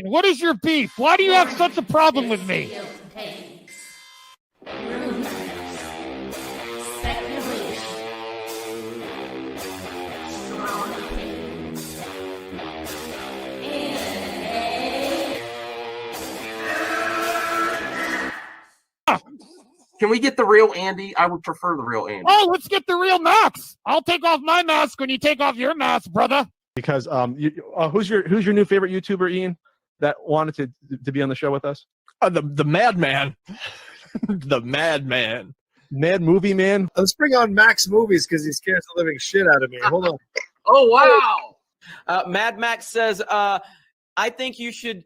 What is your beef? Why do you have such a problem with me? Can we get the real Andy? I would prefer the real Andy. Oh, let's get the real Max. I'll take off my mask when you take off your mask, brother. Because who's your new favorite YouTuber, Ian, that wanted to be on the show with us? The Madman. The Madman. Mad Movie Man. Let's bring on Max Movies because he scares the living shit out of me. Hold on. Oh, wow. Mad Max says, I think you should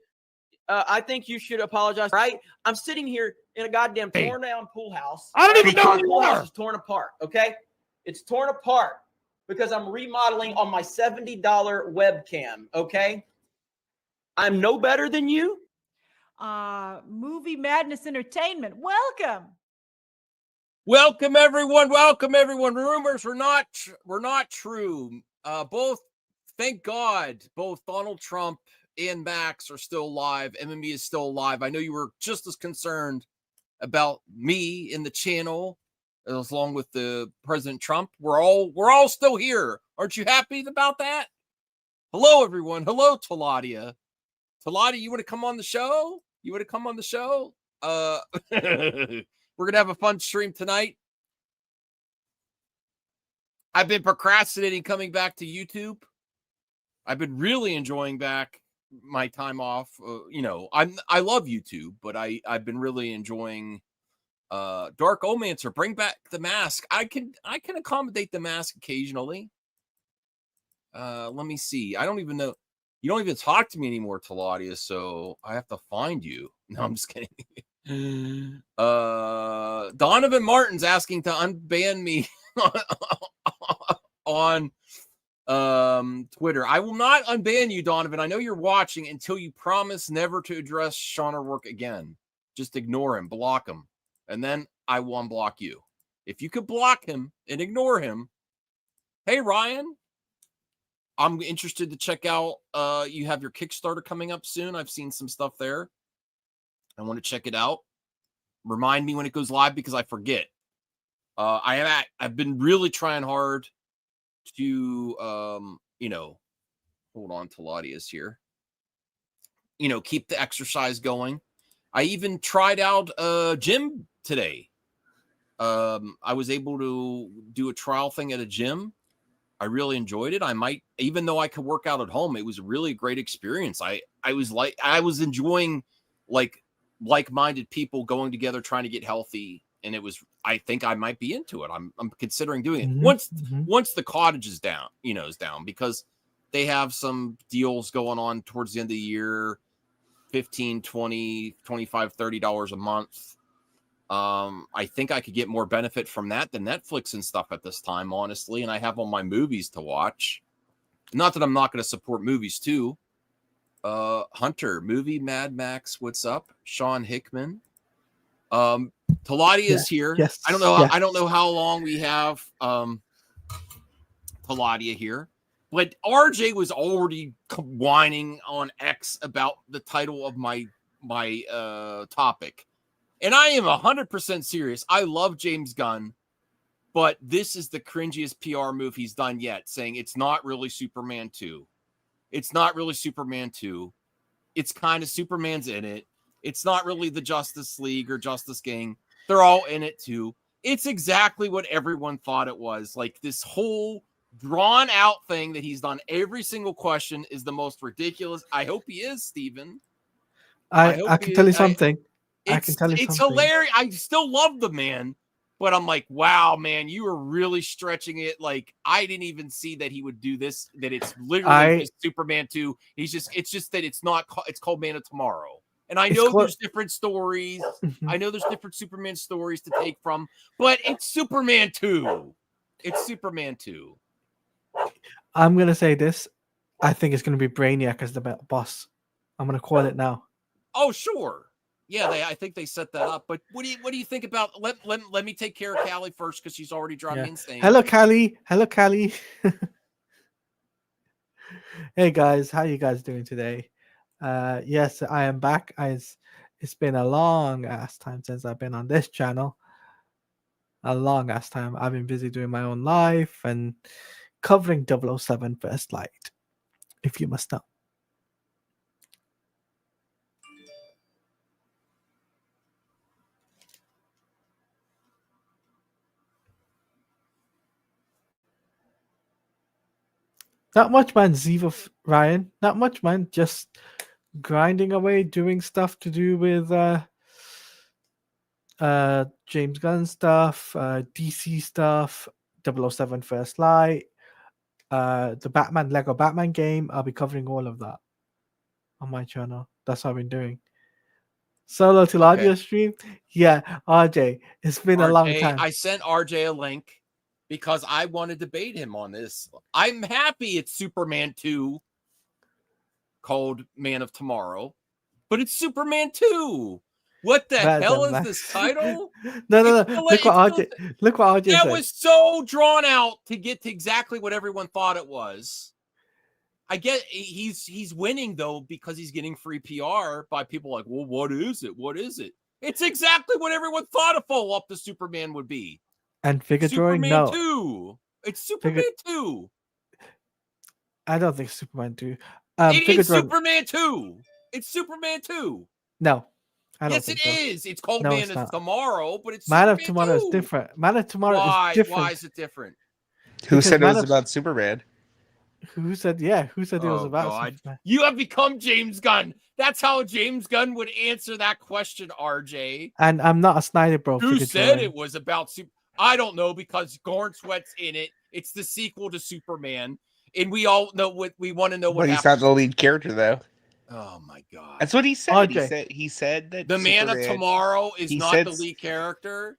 apologize. Right? I'm sitting here in a goddamn torn down pool house. I don't even know My who you pool house are. is torn apart. Okay, it's torn apart because I'm remodeling on my $70 webcam. Okay, I'm no better than you. Movie Madness Entertainment. Welcome. Welcome everyone. Welcome everyone. Rumors were not true. Thank God, both Donald Trump and Max are still alive. MME is still alive. I know you were just as concerned about me in the channel as long with the President Trump. We're all still here. Aren't you happy about that? Hello, everyone. Hello, Taladia. Taladia, you want to come on the show? You want to come on the show? We're gonna have a fun stream tonight. I've been procrastinating coming back to YouTube. I've been really enjoying back my time off. I love YouTube, but I've been really enjoying Dark Omancer. Bring back the mask. I can accommodate the mask occasionally. Let me see. I don't even know. You don't even talk to me anymore, Taladia, so I have to find you. No, I'm just kidding. Donovan Martin's asking to unban me on Twitter. I will not unban you, Donovan. I know you're watching until you promise never to address Sean O'Rourke again. Just ignore him, block him, and then I will unblock you. If you could block him and ignore him. Hey, Ryan, I'm interested to check out. You have your Kickstarter coming up soon. I've seen some stuff there. I want to check it out. Remind me when it goes live because I forget. I've been really trying hard to hold on, Taladia's here. Keep the exercise going. I even tried out a gym today. I was able to do a trial thing at a gym. I really enjoyed it. I might, even though I could work out at home, it was a really great experience. I was enjoying like-minded people going together trying to get healthy, and I think I might be into it. I'm considering doing it once the cottage is down, is down, because they have some deals going on towards the end of the year, $15, $20, $25, $30 a month. I think I could get more benefit from that than Netflix and stuff at this time, honestly. And I have all my movies to watch. Not that I'm not going to support movies too. Hunter, movie, Mad Max, what's up? Sean Hickman. Taladia is here. Yes. I don't know. Yes. I don't know how long we have Taladia here, but RJ was already whining on X about the title of my topic. And I am 100% serious. I love James Gunn, but this is the cringiest PR move he's done yet, saying it's not really Superman 2. It's not really Superman 2. It's kind of Superman's in it. It's not really the Justice League or Justice Gang. They're all in it too. It's exactly what everyone thought it was. Like, this whole drawn out thing that he's done. Every single question is the most ridiculous. I hope he is, Steven. I can tell you something. It's hilarious. I still love the man, but I'm like, wow, man, you were really stretching it. Like, I didn't even see that he would do this, that it's literally just Superman 2. It's just that it's called Man of Tomorrow. And I know there's different stories. I know there's different Superman stories to take from, but it's Superman 2. It's Superman 2. I'm going to say this. I think it's going to be Brainiac as the boss. I'm going to call it now. Oh, sure. Yeah, I think they set that up. But what do you think about? Let me take care of Callie first because she's already driving me insane. Hello, Callie. Hello, Callie. Hey guys, how you guys doing today? Yes, I am back. It's been a long ass time since I've been on this channel. A long ass time. I've been busy doing my own life and covering 007 First Light, if you must know. Not much, man. Ziva, Ryan. Not much, man. Just grinding away, doing stuff to do with James Gunn stuff, DC stuff, 007 First Light, the Lego Batman game. I'll be covering all of that on my channel. That's what I've been doing. Solo till audio stream. Yeah, RJ. It's been a long time. I sent RJ a link because I want to debate him on this. I'm happy it's Superman 2 called Man of Tomorrow, but it's Superman 2. What the hell is this title? No. Look what RJ That said. was so drawn out to get to exactly what everyone thought it was. I get he's winning though because he's getting free PR by people like, well, what is it? What is it? It's exactly what everyone thought a follow-up to Superman would be. And figure drawing, Superman no. 2. It's Superman 2. I don't think Superman 2. It's Superman 2. It's Superman 2. No. I don't Yes, think it so. is. It's called No, Man it's of not. Tomorrow, but it's Man of Superman Tomorrow 2. is different. Man of Tomorrow is different. Why is it different? Who Because said it Man was of- about Superman? Who said it was Oh, about God. Superman? You have become James Gunn. That's how James Gunn would answer that question, RJ. And I'm not a Snyder bro. Who figure said drawing. it was about I don't know, because Gorn Sweat's in it. It's the sequel to Superman. And we all know what we want to know what But he's not the lead character, though. Oh my God. That's what he said. RJ. He said that The Man of Superman- Tomorrow is he not said- the lead character.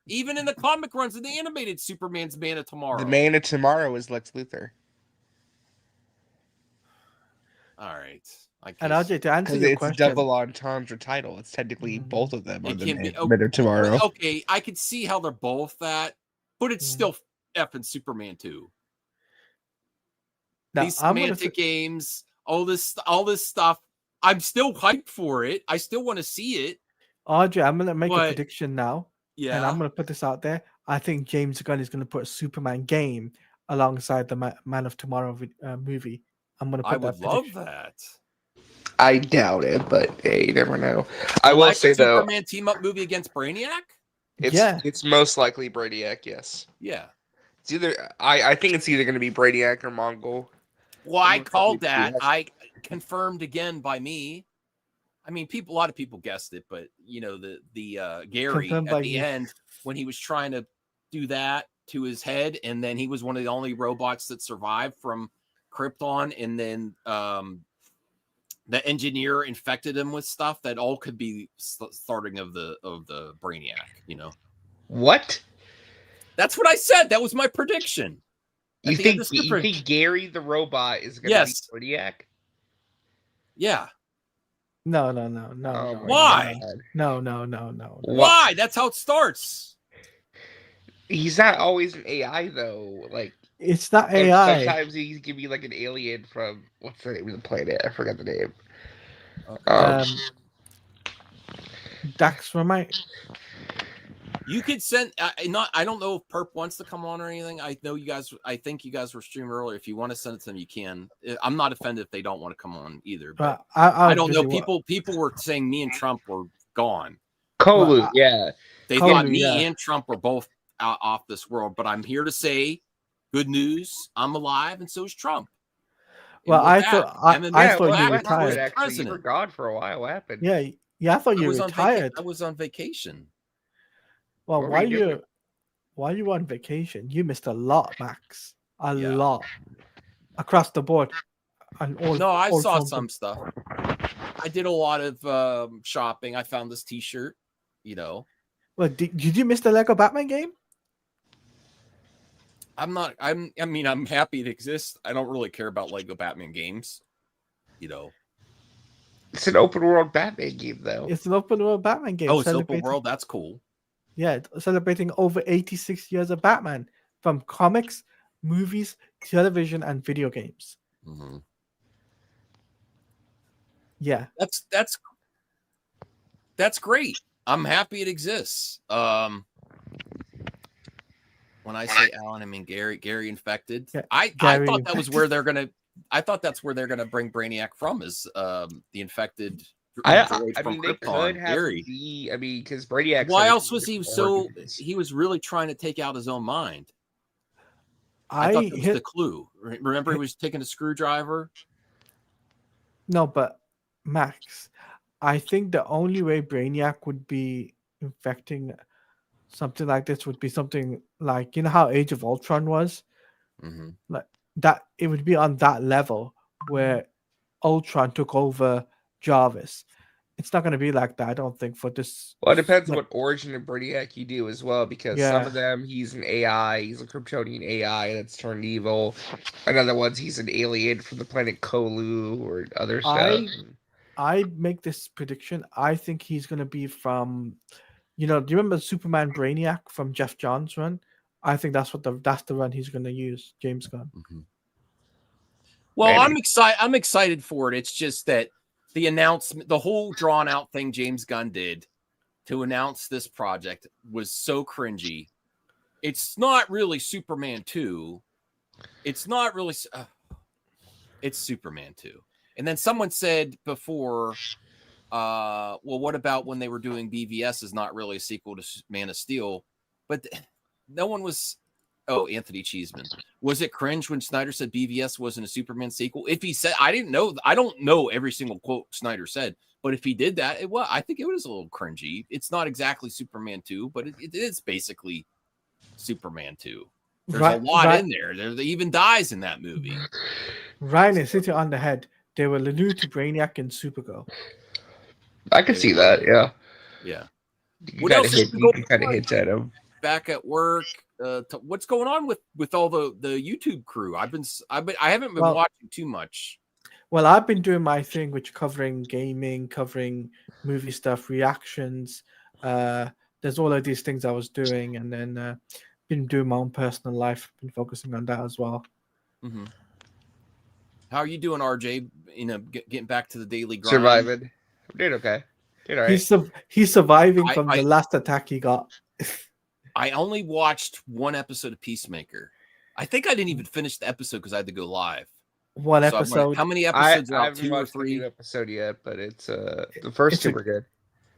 Even in the comic runs of the animated Superman's Man of Tomorrow. The Man of Tomorrow is Lex Luthor. All right. And RJ, to answer Because your it's a question, double entendre title. It's technically both of them are It the can be Man of Tomorrow. Okay, I could see how they're both that, but it's still effing Superman 2. now, These I'm gonna semantic games, all this stuff. I'm still hyped for it. I still want to see it. RJ, I'm gonna make a But- prediction now, Yeah. and I'm gonna put this out there. I think James Gunn is gonna put a Superman game alongside the Man of Tomorrow movie. I'm gonna put I that would love prediction. that. I doubt it, but hey, you never know. I will Like say a though, Superman team up movie against Brainiac. it's most likely Brainiac. Yes, Yeah. it's either. I think it's either going to be Brainiac or Mongol. Well, I Most called likely that. Brainiac. I confirmed again by me. I mean, a lot of people guessed it, but you know, the Gary Confirmed at by the you. end when he was trying to do that to his head, and then he was one of the only robots that survived from Krypton, and then the engineer infected him with stuff that all could be starting of the Brainiac. You know, What? that's what I said. That was my prediction. At You the end of think Super- Gary the robot is going to Yes. be Brainiac? Yeah. No. Oh my Why? God. No. Why? That's how it starts. He's not always an AI though. Like It's not and AI. sometimes he can be like an alien from what's the name of the planet? I forgot the name. Dax Ramite. You could send I don't know if Perp wants to come on or anything. I know you guys. I think you guys were streaming earlier. If you want to send it to them, you can. I'm not offended if they don't want to come on either. But I don't know. People were saying me and Trump were gone. Kolu, yeah. They thought me and Trump were both off this world. But I'm here to say, good news. I'm alive, and so is Trump. And Well, I thought you retired. Actually, you were gone for a while. What happened? Yeah. I thought you retired. I was on vacation. Well, What were while you doing? you were on vacation, you missed a lot, Max. A lot across the board. And all, No, I all saw forms some of- stuff. I did a lot of shopping. I found this T-shirt. You know, Well, did you miss the Lego Batman game? I mean, I'm happy it exists. I don't really care about Lego Batman games. You know. It's an open world Batman game, though. It's an open world Batman game. Oh, it's open celebrating- world. That's cool. Yeah, celebrating over 86 years of Batman from comics, movies, television, and video games. Mm-hmm. Yeah. That's great. I'm happy it exists. When I say Alan, I mean Gary infected. Yeah, I Gary thought that was where Infected. they're gonna. I thought that's where they're gonna bring Brainiac from, is the infected I droid from mean, they Krypton. could have Gary. the. I mean, because Brainiac. Why else was he so? He was really trying to take out his own mind. I thought that was the clue. Remember, he was taking a screwdriver. No, but Max, I think the only way Brainiac would be infecting something like this would be something like, you know how Age of Ultron was? Mm-hmm. Like that, it would be on that level where Ultron took over Jarvis. It's not going to be like that, I don't think, for this. Well, it depends like, what origin of Brainiac you do as well, because Yeah. some of them he's an AI, he's a Kryptonian AI that's turned evil. And other ones he's an alien from the planet Kolu or other stuff. I make this prediction. I think he's going to be from, do you remember Superman Brainiac from Jeff Johns' run? I think that's the run he's going to use, James Gunn. Mm-hmm. Well, Maybe. I'm excited for it. It's just that the announcement, the whole drawn out thing James Gunn did to announce this project was so cringy. It's not really Superman 2. It's not really. It's Superman 2. And then someone said before, well, what about when they were doing BVS is not really a sequel to Man of Steel? But no one was. Oh, Anthony Cheeseman. Was it cringe when Snyder said BVS wasn't a Superman sequel? If he said, I didn't know. I don't know every single quote Snyder said, but if he did that, I think it was a little cringy. It's not exactly Superman 2, but it is basically Superman 2. There's a lot in there. There even dies in that movie. Ryan is hitting on the head. They will allude to Brainiac and Supergirl. I could see that, yeah. Yeah. You can kind of hint at him. Back at work. What's going on with all the YouTube crew? I haven't been watching too much. Well, I've been doing my thing, which covering gaming, covering movie stuff, reactions. There's all of these things I was doing, and then been doing my own personal life. Been focusing on that as well. Mm-hmm. How are you doing, RJ? Getting back to the daily grind. Surviving. I'm doing okay. Doing all right. He's surviving from the last attack he got. I only watched one episode of Peacemaker. I think I didn't even finish the episode because I had to go live. One episode. Like, how many episodes are out? I haven't 2 or watched 3 the episode yet, but it's the first two were good.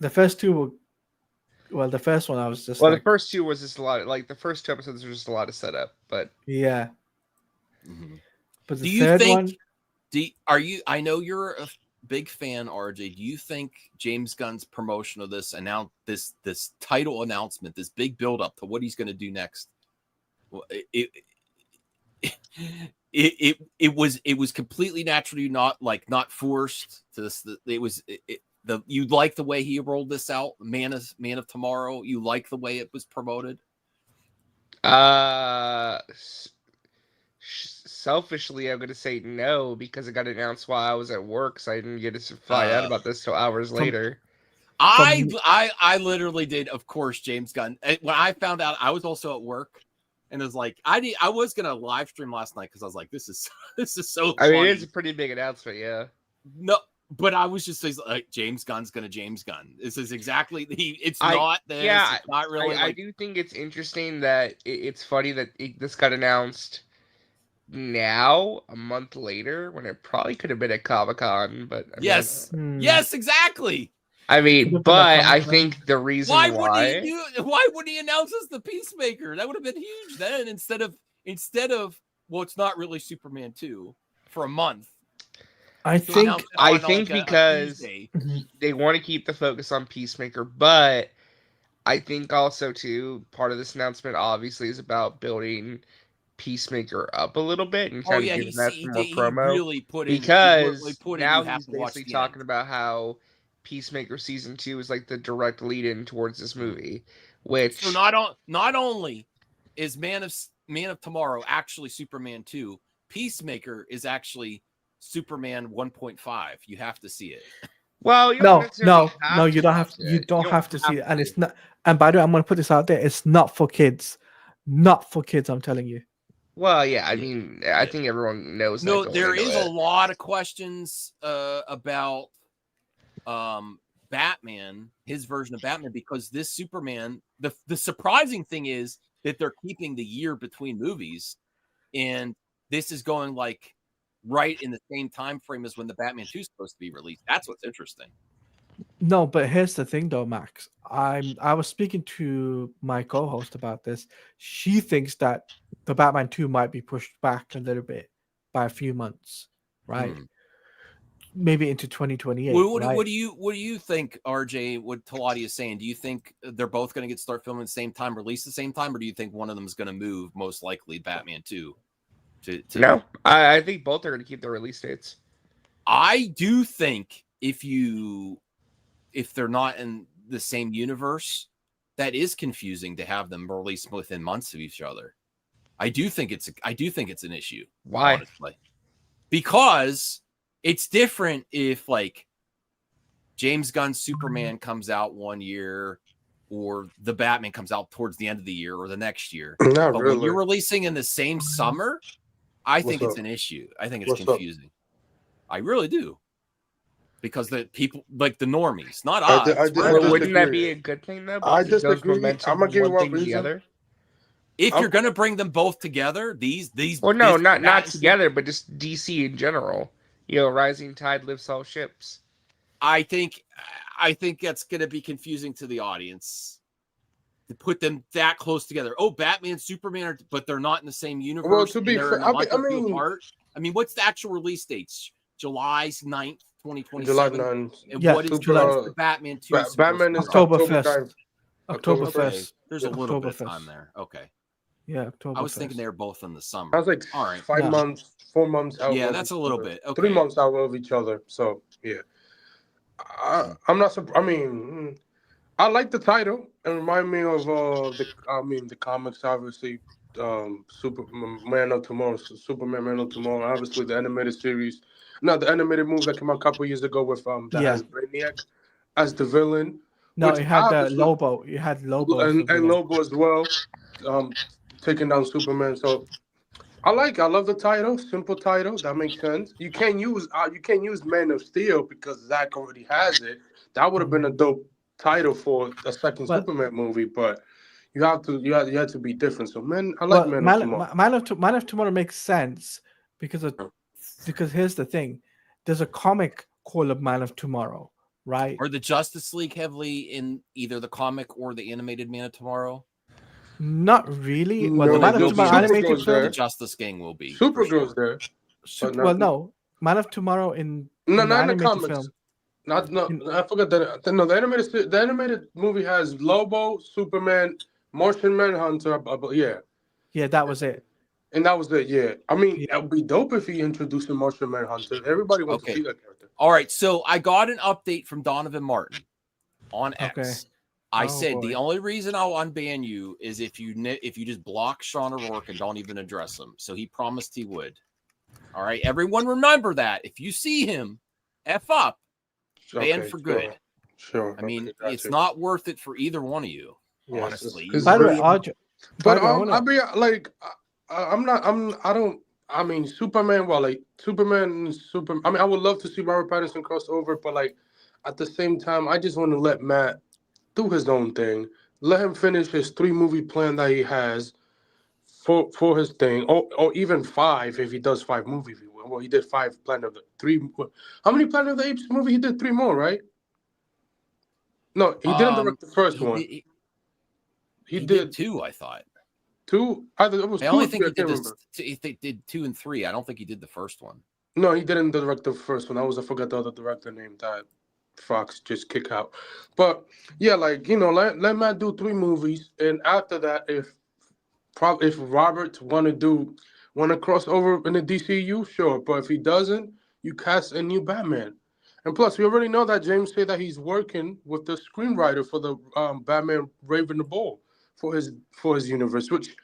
The first two were. Well, the first one I was just. Well, the first two was just a lot. Like the first 2 episodes were just a lot of setup, but yeah. Mm-hmm. But the third one. I know you're a big fan, RJ. Do you think James Gunn's promotion of this this title announcement, this big build up to what he's going to do next, it was completely naturally not forced to this. You like the way he rolled this out, Man of Tomorrow. You like the way it was promoted. Selfishly, I'm going to say no because it got announced while I was at work, so I didn't get to find out about this till hours later. I literally did, of course, James Gunn. When I found out, I was also at work, and it was like I was gonna live stream last night because I was like, this is so. I mean, funny. it's a pretty big announcement, yeah. No, but I was just like, James Gunn's gonna James Gunn. This is exactly it's not this. Yeah, it's not really. I do think it's interesting that it's funny that this got announced now a month later when it probably could have been at Comic-Con, but yes, exactly. I mean, but I think the reason why would he announce as the Peacemaker? That would have been huge then instead of well, it's not really Superman 2 for a month. I think because they want to keep the focus on Peacemaker, but I think also too part of this announcement obviously is about building Peacemaker up a little bit and kind of giving that some more promo. Now he's basically talking about how Peacemaker season 2 is like the direct lead-in towards this movie. Which so not only is Man of Tomorrow actually Superman 2, Peacemaker is actually Superman 1.5. You have to see it. Well, you don't have to see it, and it's not. And by the way, I'm going to put this out there: it's not for kids. Not for kids. I'm telling you. Well, yeah, I mean, I think everyone knows. No, there is a lot of questions about Batman, his version of Batman, because this Superman, the surprising thing is that they're keeping the year between movies, and this is going like right in the same time frame as when the Batman 2 is supposed to be released. That's what's interesting. No, but here's the thing though, Max. I was speaking to my co-host about this. She thinks that the Batman 2 might be pushed back a little bit by a few months, right? Maybe into 2028. What do you think, RJ? What Talati is saying? Do you think they're both going to start filming at the same time, release the same time, or do you think one of them is going to move? Most likely, Batman 2. No, I think both are going to keep their release dates. I do think if they're not in the same universe, that is confusing to have them released within months of each other. I do think it's an issue. Why? Honestly. Because it's different if like James Gunn's Superman comes out one year or the Batman comes out towards the end of the year or the next year. Not but really. when you're releasing in the same summer, I think it's an issue. I think it's confusing. I really do. Because the people, like the normies, not us. Wouldn't that be a good thing though? I disagree. I'm gonna give you one reason. If you're gonna bring them both together, these well, no, not together, but just DC in general. You know, rising tide lifts all ships. I think that's gonna be confusing to the audience to put them that close together. Oh, Batman, Superman, but they're not in the same universe. Well, to be fair, I mean, what's the actual release dates? July 9th, 2027. July 9th. And what is the Batman 2? Batman is October 1st. October 1st. There's a little bit of time there. Okay. Yeah, October. I was thinking they were both in the summer. I was like, all right, 5 months, 4 months out. Yeah, that's a little bit. Okay. 3 months out of each other. So yeah, I'm not surprised. I mean, I like the title. It remind me of the comics, obviously. Superman Man of Tomorrow, obviously the animated series. No, the animated movie that came out a couple years ago with that has Brainiac as the villain. No, it had Lobo. You had Lobo and Lobo as well, taking down Superman. So I love the title. Simple title that makes sense. You can't use Man of Steel because Zack already has it. That would have been a dope title for a second Superman movie, but you have to be different. So Man of Tomorrow. Man of Tomorrow makes sense because here's the thing. There's a comic called Man of Tomorrow, right? Are the Justice League heavily in either the comic or the animated Man of Tomorrow? Not really. Well, the Man of Tomorrow animated film, the Justice Gang will be. Supergirl's there. No, Man of Tomorrow in not the in the comics. Film. I forgot that. No, the animated movie has Lobo, Superman, Martian Manhunter. Yeah, that was it. And that was it. Yeah, I mean, it would be dope if he introduced a Martian Manhunter. Everybody wants to see that character. All right, so I got an update from Donovan Martin on X. I said the only reason I'll unban you is if you just block Sean O'Rourke and don't even address him. So he promised he would. All right, everyone remember that. If you see him, F up, ban for good. Sure. I mean, it's not worth it for either one of you, honestly. By the way, I'll be like, I mean, Superman. Well, like Superman, I mean, I would love to see Robert Pattinson cross over, but like at the same time, I just want to let Matt do his own thing. Let him finish his 3-movie plan that he has for his thing, or even 5 if he does 5 movies. Well, he did 5 Planet of the 3. How many Planet of the Apes movie? He did 3 more, right? No, he didn't direct the first one. He did 2, I thought. 2? I only think he did 2 and 3. I don't think he did the first one. No, he didn't direct the first one. I forgot the other director name that Fox just kick out. But yeah, like, you know, let Matt do 3 movies, and after that, if Robert want to cross over in the DCU, sure. But if he doesn't, you cast a new Batman. And plus, we already know that James said that he's working with the screenwriter for the Batman Raven the Bull for his universe, which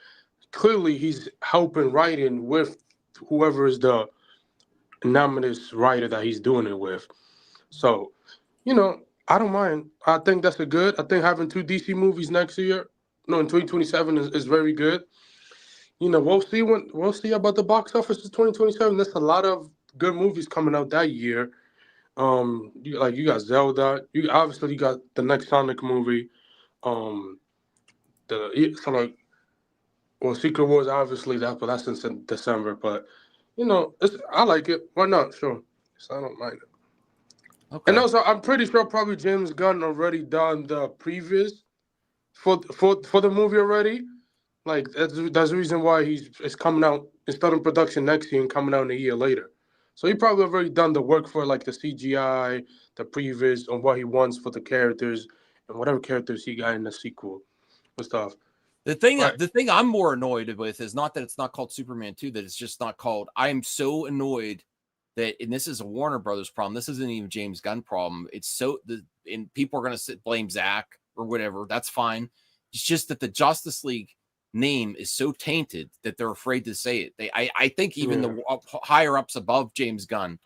clearly he's helping writing with whoever is the anonymous writer that he's doing it with. So, you know, I don't mind. I think that's I think having 2 DC movies next year, in 2027 is very good. You know, we'll see about the box office in 2027. There's a lot of good movies coming out that year. You got Zelda. You obviously you got the next Sonic movie. Secret Wars obviously that's in December, but I like it. Why not? Sure, so I don't mind it. Okay. And also, I'm pretty sure probably James Gunn already done the previews for the movie already. Like that's the reason why it's coming out. It's starting production next year and coming out in a year later. So he probably already done the work for like the CGI, the previews, on what he wants for the characters and whatever characters he got in the sequel and stuff. The thing I'm more annoyed with is not that it's not called Superman 2, that it's just not called. I am so annoyed that, and this is a Warner Brothers problem. This isn't even James Gunn problem. It's and people are going to blame Zach or whatever. That's fine. It's just that the Justice League name is so tainted that they're afraid to say it. I think even the higher ups above James Gunn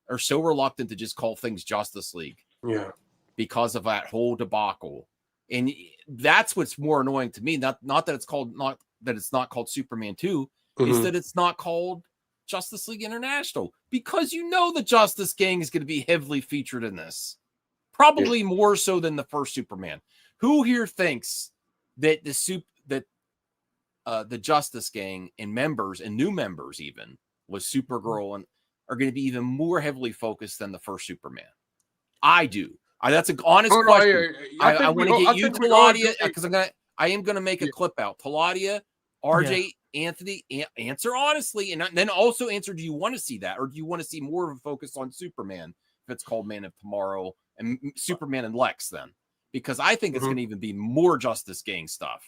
are so reluctant to just call things Justice League. Yeah. Because of that whole debacle. And that's what's more annoying to me. Not that it's not called Superman 2, is that it's not called Justice League International. Because the Justice Gang is going to be heavily featured in this. Probably more so than the first Superman. Who here thinks that the Justice Gang and members and new members even with Supergirl and are going to be even more heavily focused than the first Superman? I do. That's an honest question. I want to get you, Taladia, because I am going to make a clip out. Taladia, RJ, Anthony, answer honestly, and then also answer: do you want to see that, or do you want to see more of a focus on Superman if it's called Man of Tomorrow and Superman and Lex? Then, because I think it's going to even be more Justice Gang stuff.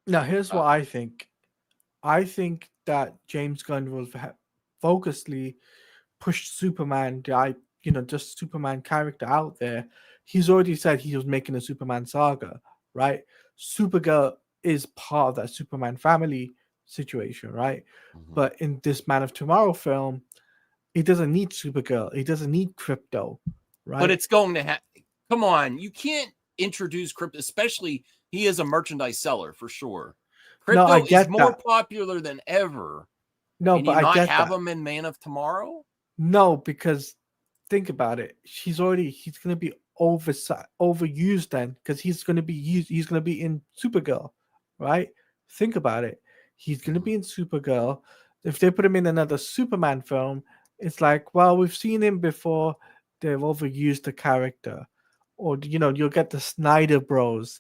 Now, here's what I think. I think that James Gunn will focusedly push Superman, just Superman character out there. He's already said he was making a Superman saga, right? Supergirl is part of that Superman family situation, right? But in this Man of Tomorrow film, he doesn't need Supergirl. He doesn't need Crypto, right? But it's going to have. Come on, you can't introduce Crypto, especially he is a merchandise seller for sure. Crypto is more popular than ever. No, and but I get have that. him in Man of Tomorrow. No, because think about it. He's going to be overused then, because he's going to be in Supergirl, right? Think about it. He's going to be in Supergirl. If they put him in another Superman film, it's like, well, we've seen him before. They've overused the character, or you'll get the Snyder Bros,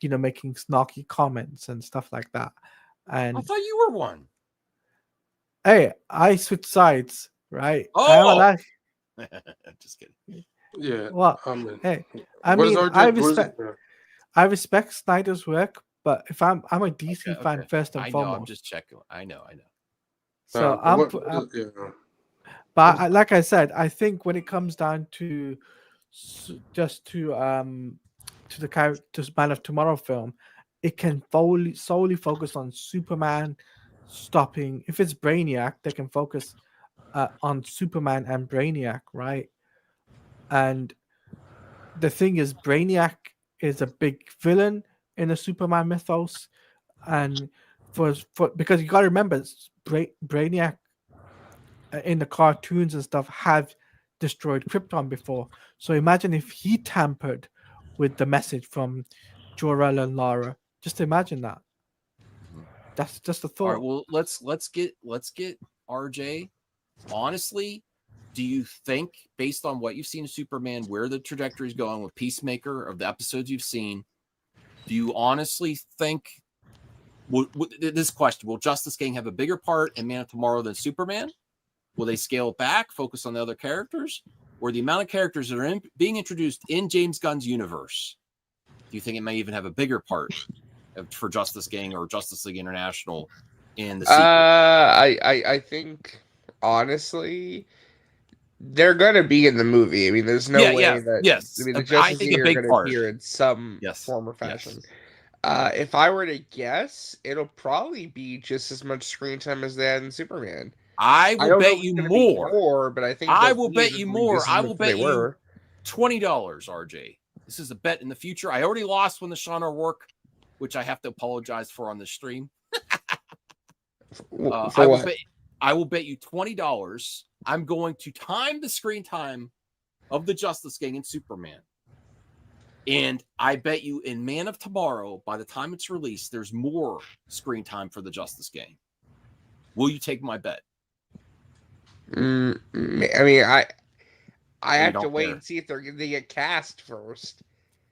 making snarky comments and stuff like that. And I thought you were one. Hey, I switch sides, right? Oh, just kidding. Yeah. Well, hey, I respect Snyder's work, but if I'm a DC fan first and foremost. I'm just checking. I know. So but like I said, I think when it comes down to the character Man of Tomorrow film, it can solely focus on Superman stopping. If it's Brainiac, they can focus on Superman and Brainiac, right? And the thing is, Brainiac is a big villain in the Superman mythos, and because you got to remember, Brainiac in the cartoons and stuff have destroyed Krypton before. So imagine if he tampered with the message from Jor-El and Lara. Just imagine that. That's just a thought. All right, well, let's get RJ. Honestly, do you think, based on what you've seen of Superman, where the trajectory is going with Peacemaker, of the episodes you've seen, do you honestly think this question, will Justice Gang have a bigger part in Man of Tomorrow than Superman? Will they scale it back, focus on the other characters, or the amount of characters that are being introduced in James Gunn's universe? Do you think it may even have a bigger part for Justice Gang or Justice League International in the sequel? I think honestly, they're gonna be in the movie. I mean, there's no way that. Yes, I mean, the Justice League are gonna appear in some form or fashion. If I were to guess, it'll probably be just as much screen time as they had in Superman. I will bet you more. But I think I will bet you more. I will bet you $20, RJ. This is a bet in the future. I already lost when the Sean O'Rourke, which I have to apologize for on the stream. I will bet you $20. I'm going to time the screen time of the Justice Gang and Superman. And I bet you in Man of Tomorrow, by the time it's released, there's more screen time for the Justice Gang. Will you take my bet? I mean, I have to don't wait care. and see if they get cast first.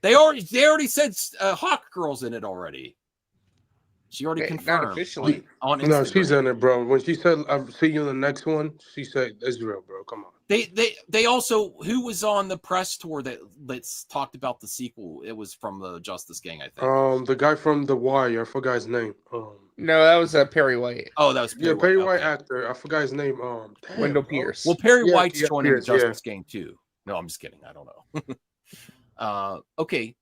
They already said Hawk Girl's in it already. She already confirmed. Not officially. On Instagram. No, she's in it, bro. When she said, "I'll see you in the next one," she said, "It's real, bro. Come on." They also, who was on the press tour that's talked about the sequel? It was from the Justice Gang, I think. The guy from The Wire, I forgot his name. No, that was Perry White. Oh, that was Perry White actor. I forgot his name. Wendell Pierce. Well, Perry Yeah, White's yeah, joining Pierce, the Justice Gang too. No, I'm just kidding. I don't know. Okay.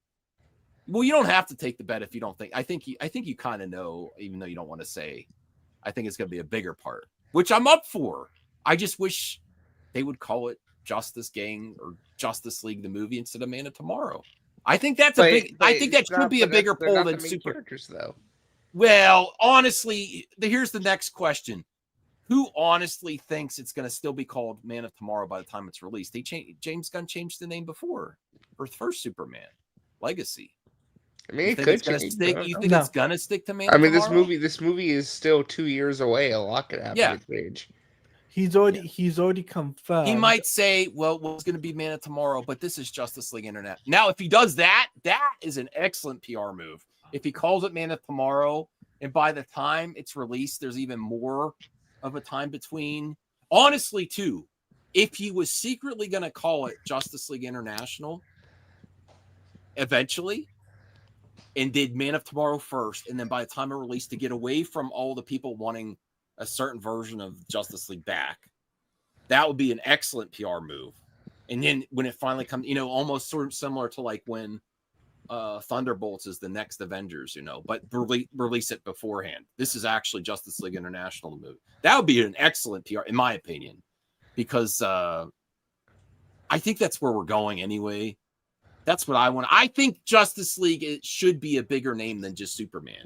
Well, you don't have to take the bet if you don't think. I think you kind of know, even though you don't want to say. I think it's going to be a bigger part, which I'm up for. I just wish they would call it Justice Gang or Justice League the movie instead of Man of Tomorrow. I think that's I think that should be a bigger poll than Super characters, though. Well, honestly, here's the next question: who honestly thinks it's going to still be called Man of Tomorrow by the time it's released? James Gunn changed the name before for the first Superman Legacy. I mean, it could it's gonna stick. You think it's gonna stick to Man? I mean, Tomorrow? this movie is still 2 years away. A lot could happen with Cage. He's already confirmed. He might say, "Well, it's going to be Man of Tomorrow, but this is Justice League Internet." Now, if he does that, that is an excellent PR move. If he calls it Man of Tomorrow, and by the time it's released, there's even more of a time between. Honestly, too, if he was secretly going to call it Justice League International, eventually. And did Man of Tomorrow first, and then by the time it released, to get away from all the people wanting a certain version of Justice League back, that would be an excellent PR move. And then when it finally comes, almost sort of similar to like when Thunderbolts is the next Avengers, but release it beforehand. This is actually Justice League International movie. That would be an excellent PR, in my opinion, because I think that's where we're going anyway. That's what I want. I think Justice League it should be a bigger name than just Superman.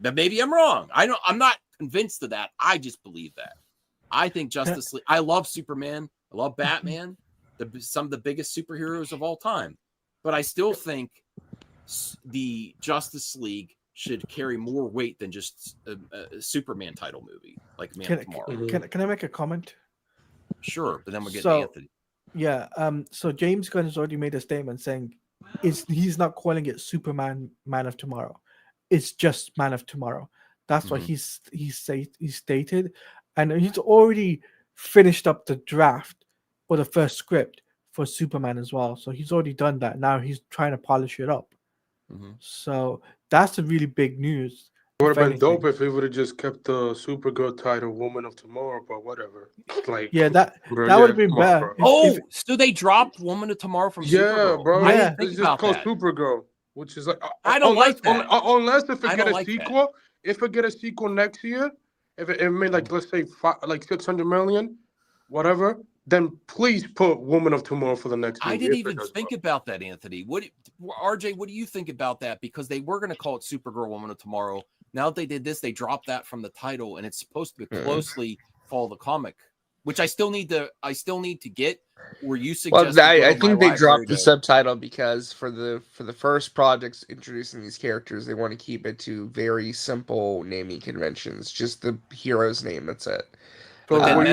But maybe I'm wrong. I'm not convinced of that. I just believe that. I think Justice League. I love Superman. I love Batman. Some of the biggest superheroes of all time. But I still think the Justice League should carry more weight than just a Superman title movie like Man of Tomorrow. Can I make a comment? Sure, but then we'll get to Anthony. Yeah. So James Gunn has already made a statement saying he's not calling it Superman Man of Tomorrow. It's just Man of Tomorrow. That's what he stated, and he's already finished up the draft or the first script for Superman as well. So he's already done that. Now he's trying to polish it up. So that's a really big news. It would have been dope if he would have just kept the Supergirl title Woman of Tomorrow, but whatever. Like, that would have been better. So they dropped Woman of Tomorrow from Supergirl. Yeah, bro. I didn't think it's about just called that. Supergirl, which is like I don't like that. Unless if it I get don't a like sequel, if it get a sequel next year, if it made like let's say 600 million, whatever, then please put Woman of Tomorrow for the next movie. I didn't even think about that, Anthony. RJ, what do you think about that? Because they were going to call it Supergirl Woman of Tomorrow. Now that they did this, they dropped that from the title, and it's supposed to closely follow the comic, which I still need to get. Where you suggest? Well, I think they dropped the subtitle because for the first projects introducing these characters, they want to keep it to very simple naming conventions, just the hero's name. That's it. So I will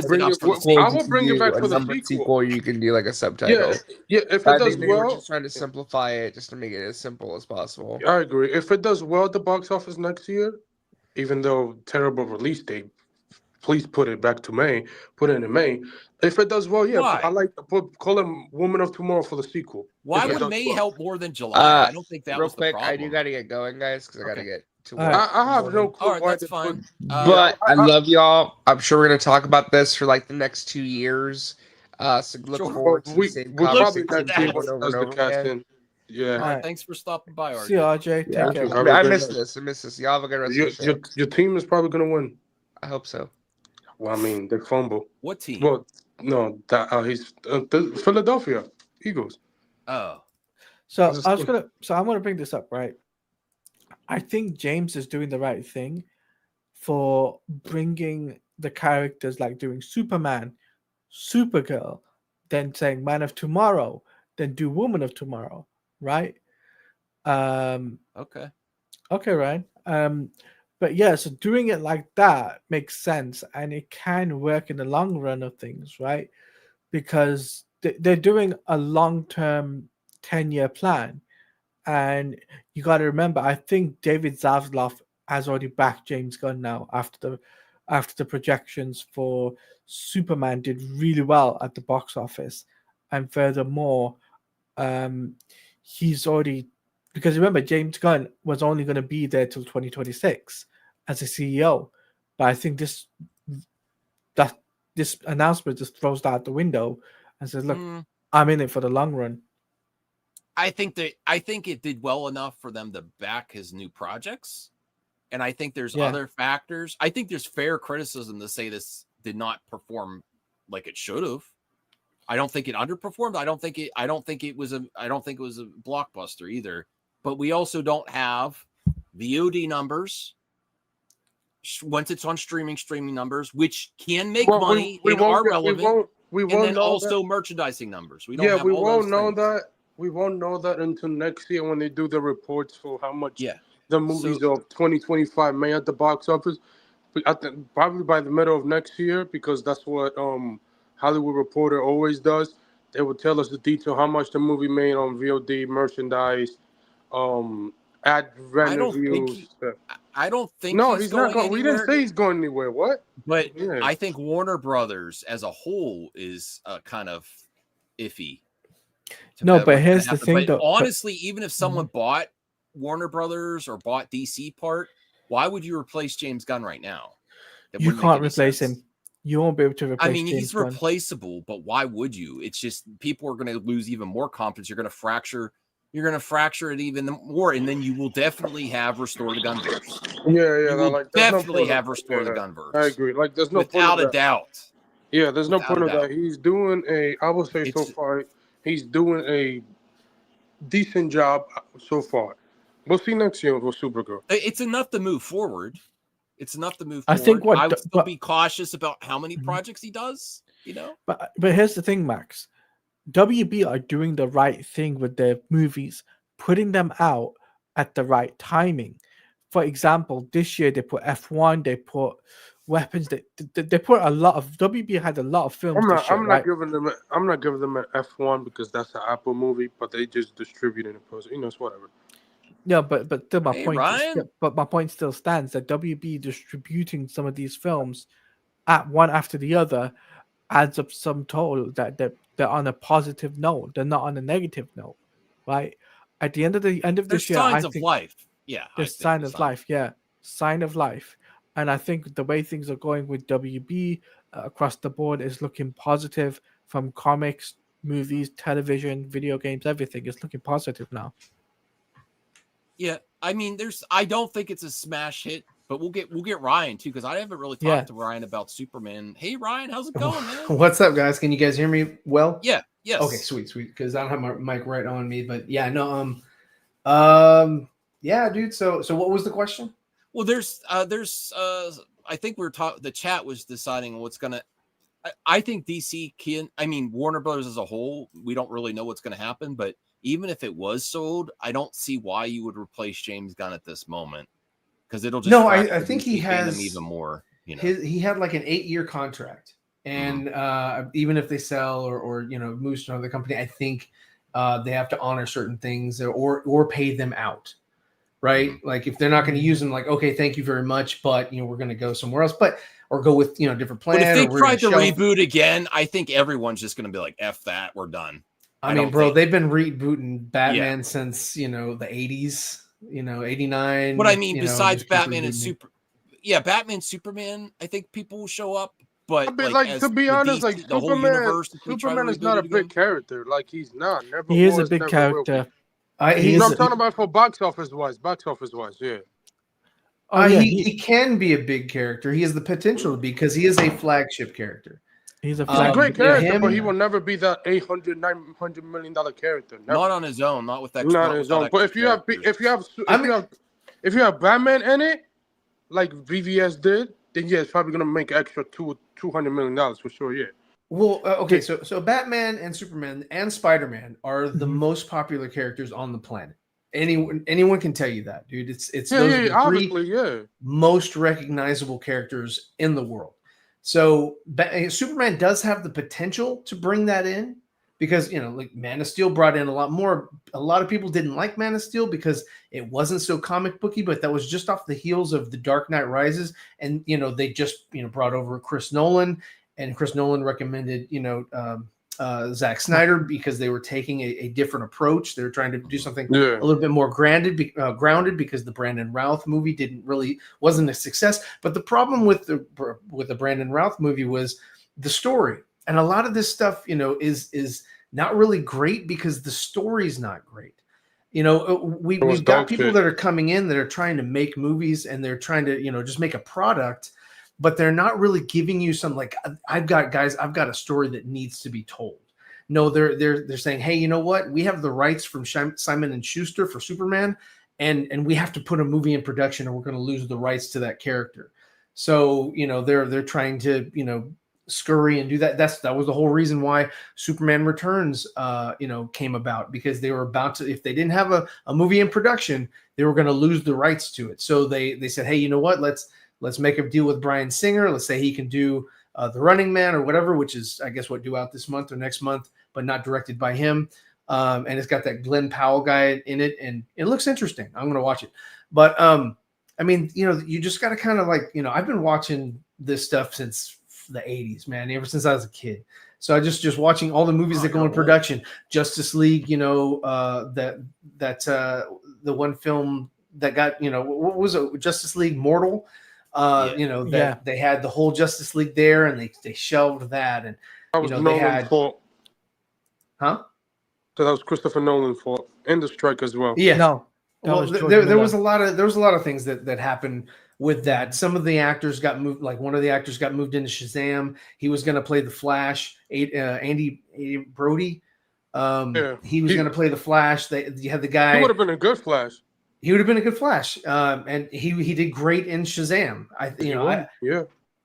bring it back for the sequel. You can do like a subtitle. Yeah. If it does well, we're just trying to simplify it, just to make it as simple as possible. I agree. If it does well at the box office next year, even though terrible release date, please put it back to May. Put it in May. If it does well, yeah, I like to call him Woman of Tomorrow for the sequel. Why would May help more than July? I don't think that was the problem. I do got to get going, guys, because I got to get to work. I have no clue. All right, that's fine. But I love y'all. I'm sure we're going to talk about this for like the next 2 years. So look forward to the same conversation over and over again. Yeah. All right, thanks for stopping by, RJ. See you, RJ. Take care. I miss this. Y'all have a good rest of the show. Your team is probably going to win. I hope so. Well, I mean, they fumble. What team? Well, no, he's the Philadelphia Eagles. Oh. So I'm gonna bring this up, right? I think James is doing the right thing for bringing the characters like doing Superman, Supergirl then saying Man of Tomorrow, then do Woman of Tomorrow, right? Okay. Okay, Ryan. But yeah, so doing it like that makes sense, and it can work in the long run of things, right? Because they're doing a long-term 10-year plan, and you got to remember, I think David Zaslav has already backed James Gunn now after the projections for Superman did really well at the box office, and furthermore, he's already, because remember James Gunn was only going to be there till 2026 as a CEO, but I think this announcement just throws that out the window and says, "Look, I'm in it for the long run." I think it did well enough for them to back his new projects. And I think there's other factors. I think there's fair criticism to say this did not perform like it should have. I don't think it underperformed. I don't think it was a blockbuster either. But we also don't have VOD numbers once it's on streaming numbers, which can make money and are relevant. We won't and then know also that. merchandising numbers. We don't have we all won't those know things. that. We won't know that until next year when they do the reports for how much Yeah. the movies of 2025 made at the box office. But I think probably by the middle of next year, because that's what Hollywood Reporter always does. They will tell us the detail how much the movie made on VOD, merchandise, ad revenues. I don't think No, he's not going. anywhere. We didn't say he's going anywhere. What? But I think Warner Brothers as a whole is kind of iffy. No, but here's the thing, but though. Honestly, even if someone bought Warner Brothers or bought DC part, why would you replace James Gunn right now? You can't replace him. You won't be able to replace. I mean, James he's Gunn. replaceable, but why would you? It's just people are going to lose even more confidence. You're going to fracture. You're going to fracture it even more, and then you will definitely have Restore the Gunverse. You will like definitely have Restore the Gunverse. I agree. Like, there's no without point a doubt. Yeah, there's no point of that. He's doing I would say so far, he's doing a decent job so far. We'll see next year with Supergirl. It's enough to move forward. It's enough to move I forward. think I would still be cautious about how many projects he does, you know? But here's the thing, Max. WB are doing the right thing with their movies, putting them out at the right timing. For example, this year they put F1, they put Weapons, they put a lot of WB had a lot of films. I'm not giving them an F1 because that's an Apple movie, but they just distribute it in post. It's whatever. Yeah, but still my point. But my point still stands that WB distributing some of these films at one after the other adds up some total that they're on a positive note. They're not on a negative note, right? At the end of this year, signs of life. Yeah, there's sign of life. Yeah, sign of life. And I think the way things are going with WB across the board is looking positive, from comics, movies, television, video games, everything is looking positive now. Yeah, I mean, I don't think it's a smash hit, but we'll get Ryan too, because I haven't really talked to Ryan about Superman. Hey Ryan, how's it going, man? What's up, guys? Can you guys hear me well? Yeah, yes. Okay, sweet, because I don't have my mic right on me, but yeah, no, yeah, dude. So what was the question? Well, there's I think the chat was deciding what's gonna. I think DC Warner Brothers as a whole, we don't really know what's gonna happen, but even if it was sold, I don't see why you would replace James Gunn at this moment, because it'll just I think he has them even more. You know, he had like an 8-year contract, and even if they sell or moves to another company, I think they have to honor certain things or pay them out. Right, like if they're not going to use them, like, okay, thank you very much, but we're going to go somewhere else, or go with different plan. But if they tried to reboot again, I think everyone's just going to be like, "F that, we're done." I mean, bro, they've been rebooting Batman since the 80s, 89. But I mean, besides Batman and Batman, Superman, I think people will show up. But to be honest, like the whole universe, Superman is not a big character. Like, he's not. He is a big character. I'm talking about for box office wise, yeah. He can be a big character. He has the potential to be, because he is a flagship character. He's a great character, but he will never be that $800-900 million character. Never. Not on his own, not with that. Not on his own. But if you have Batman in it, like BVS did, then yeah, it's probably gonna make extra $200 million for sure. Yeah. Well, okay, so Batman and Superman and Spider-Man are the Mhm. most popular characters on the planet. Anyone can tell you that, dude. It's Yeah, those yeah, are yeah, the three obviously, yeah. most recognizable characters in the world. So Superman does have the potential to bring that in because like Man of Steel brought in a lot more. A lot of people didn't like Man of Steel because it wasn't so comic booky, but that was just off the heels of The Dark Knight Rises, and they just brought over Chris Nolan, and Chris Nolan recommended Zack Snyder because they were taking a different approach. They were trying to do something Yeah. a little bit more grounded because the Brandon Routh movie wasn't a success. But the problem with the Brandon Routh movie was the story, and a lot of this stuff is not really great because the story's not great. We've got people that are coming in that are trying to make movies, and they're trying to just make a product, but they're not really giving you some, like, I've got a story that needs to be told. No, they're saying, hey, you know what? We have the rights from Simon and Schuster for Superman, and we have to put a movie in production, or we're going to lose the rights to that character. So they're trying to scurry and do that. That was the whole reason why Superman Returns came about, because they were about to, if they didn't have a movie in production, they were going to lose the rights to it. So they said, hey, you know what? Let's make a deal with Bryan Singer. Let's say he can do The Running Man or whatever, which is, I guess, what, due out this month or next month, but not directed by him. And it's got that Glenn Powell guy in it, and it looks interesting. I'm going to watch it. But I mean, you just got to kind of like, I've been watching this stuff since the 80s, man, ever since I was a kid. So I just watching all the movies that go in production. Justice League, the one film that got, what was it? Justice League Mortal. They had the whole Justice League there, and they shelved that, and That was Nolan's fault. Huh? So that was Christopher Nolan's fault, and the strike as well. Yeah. No. Well, there was a lot of things that happened with that. Some of the actors got moved. Like one of the actors got moved into Shazam. He was going to play the Flash. Andy Brody. He was going to play the Flash. You had the guy. He would have been a good Flash. He would have been a good Flash, and he did great in Shazam.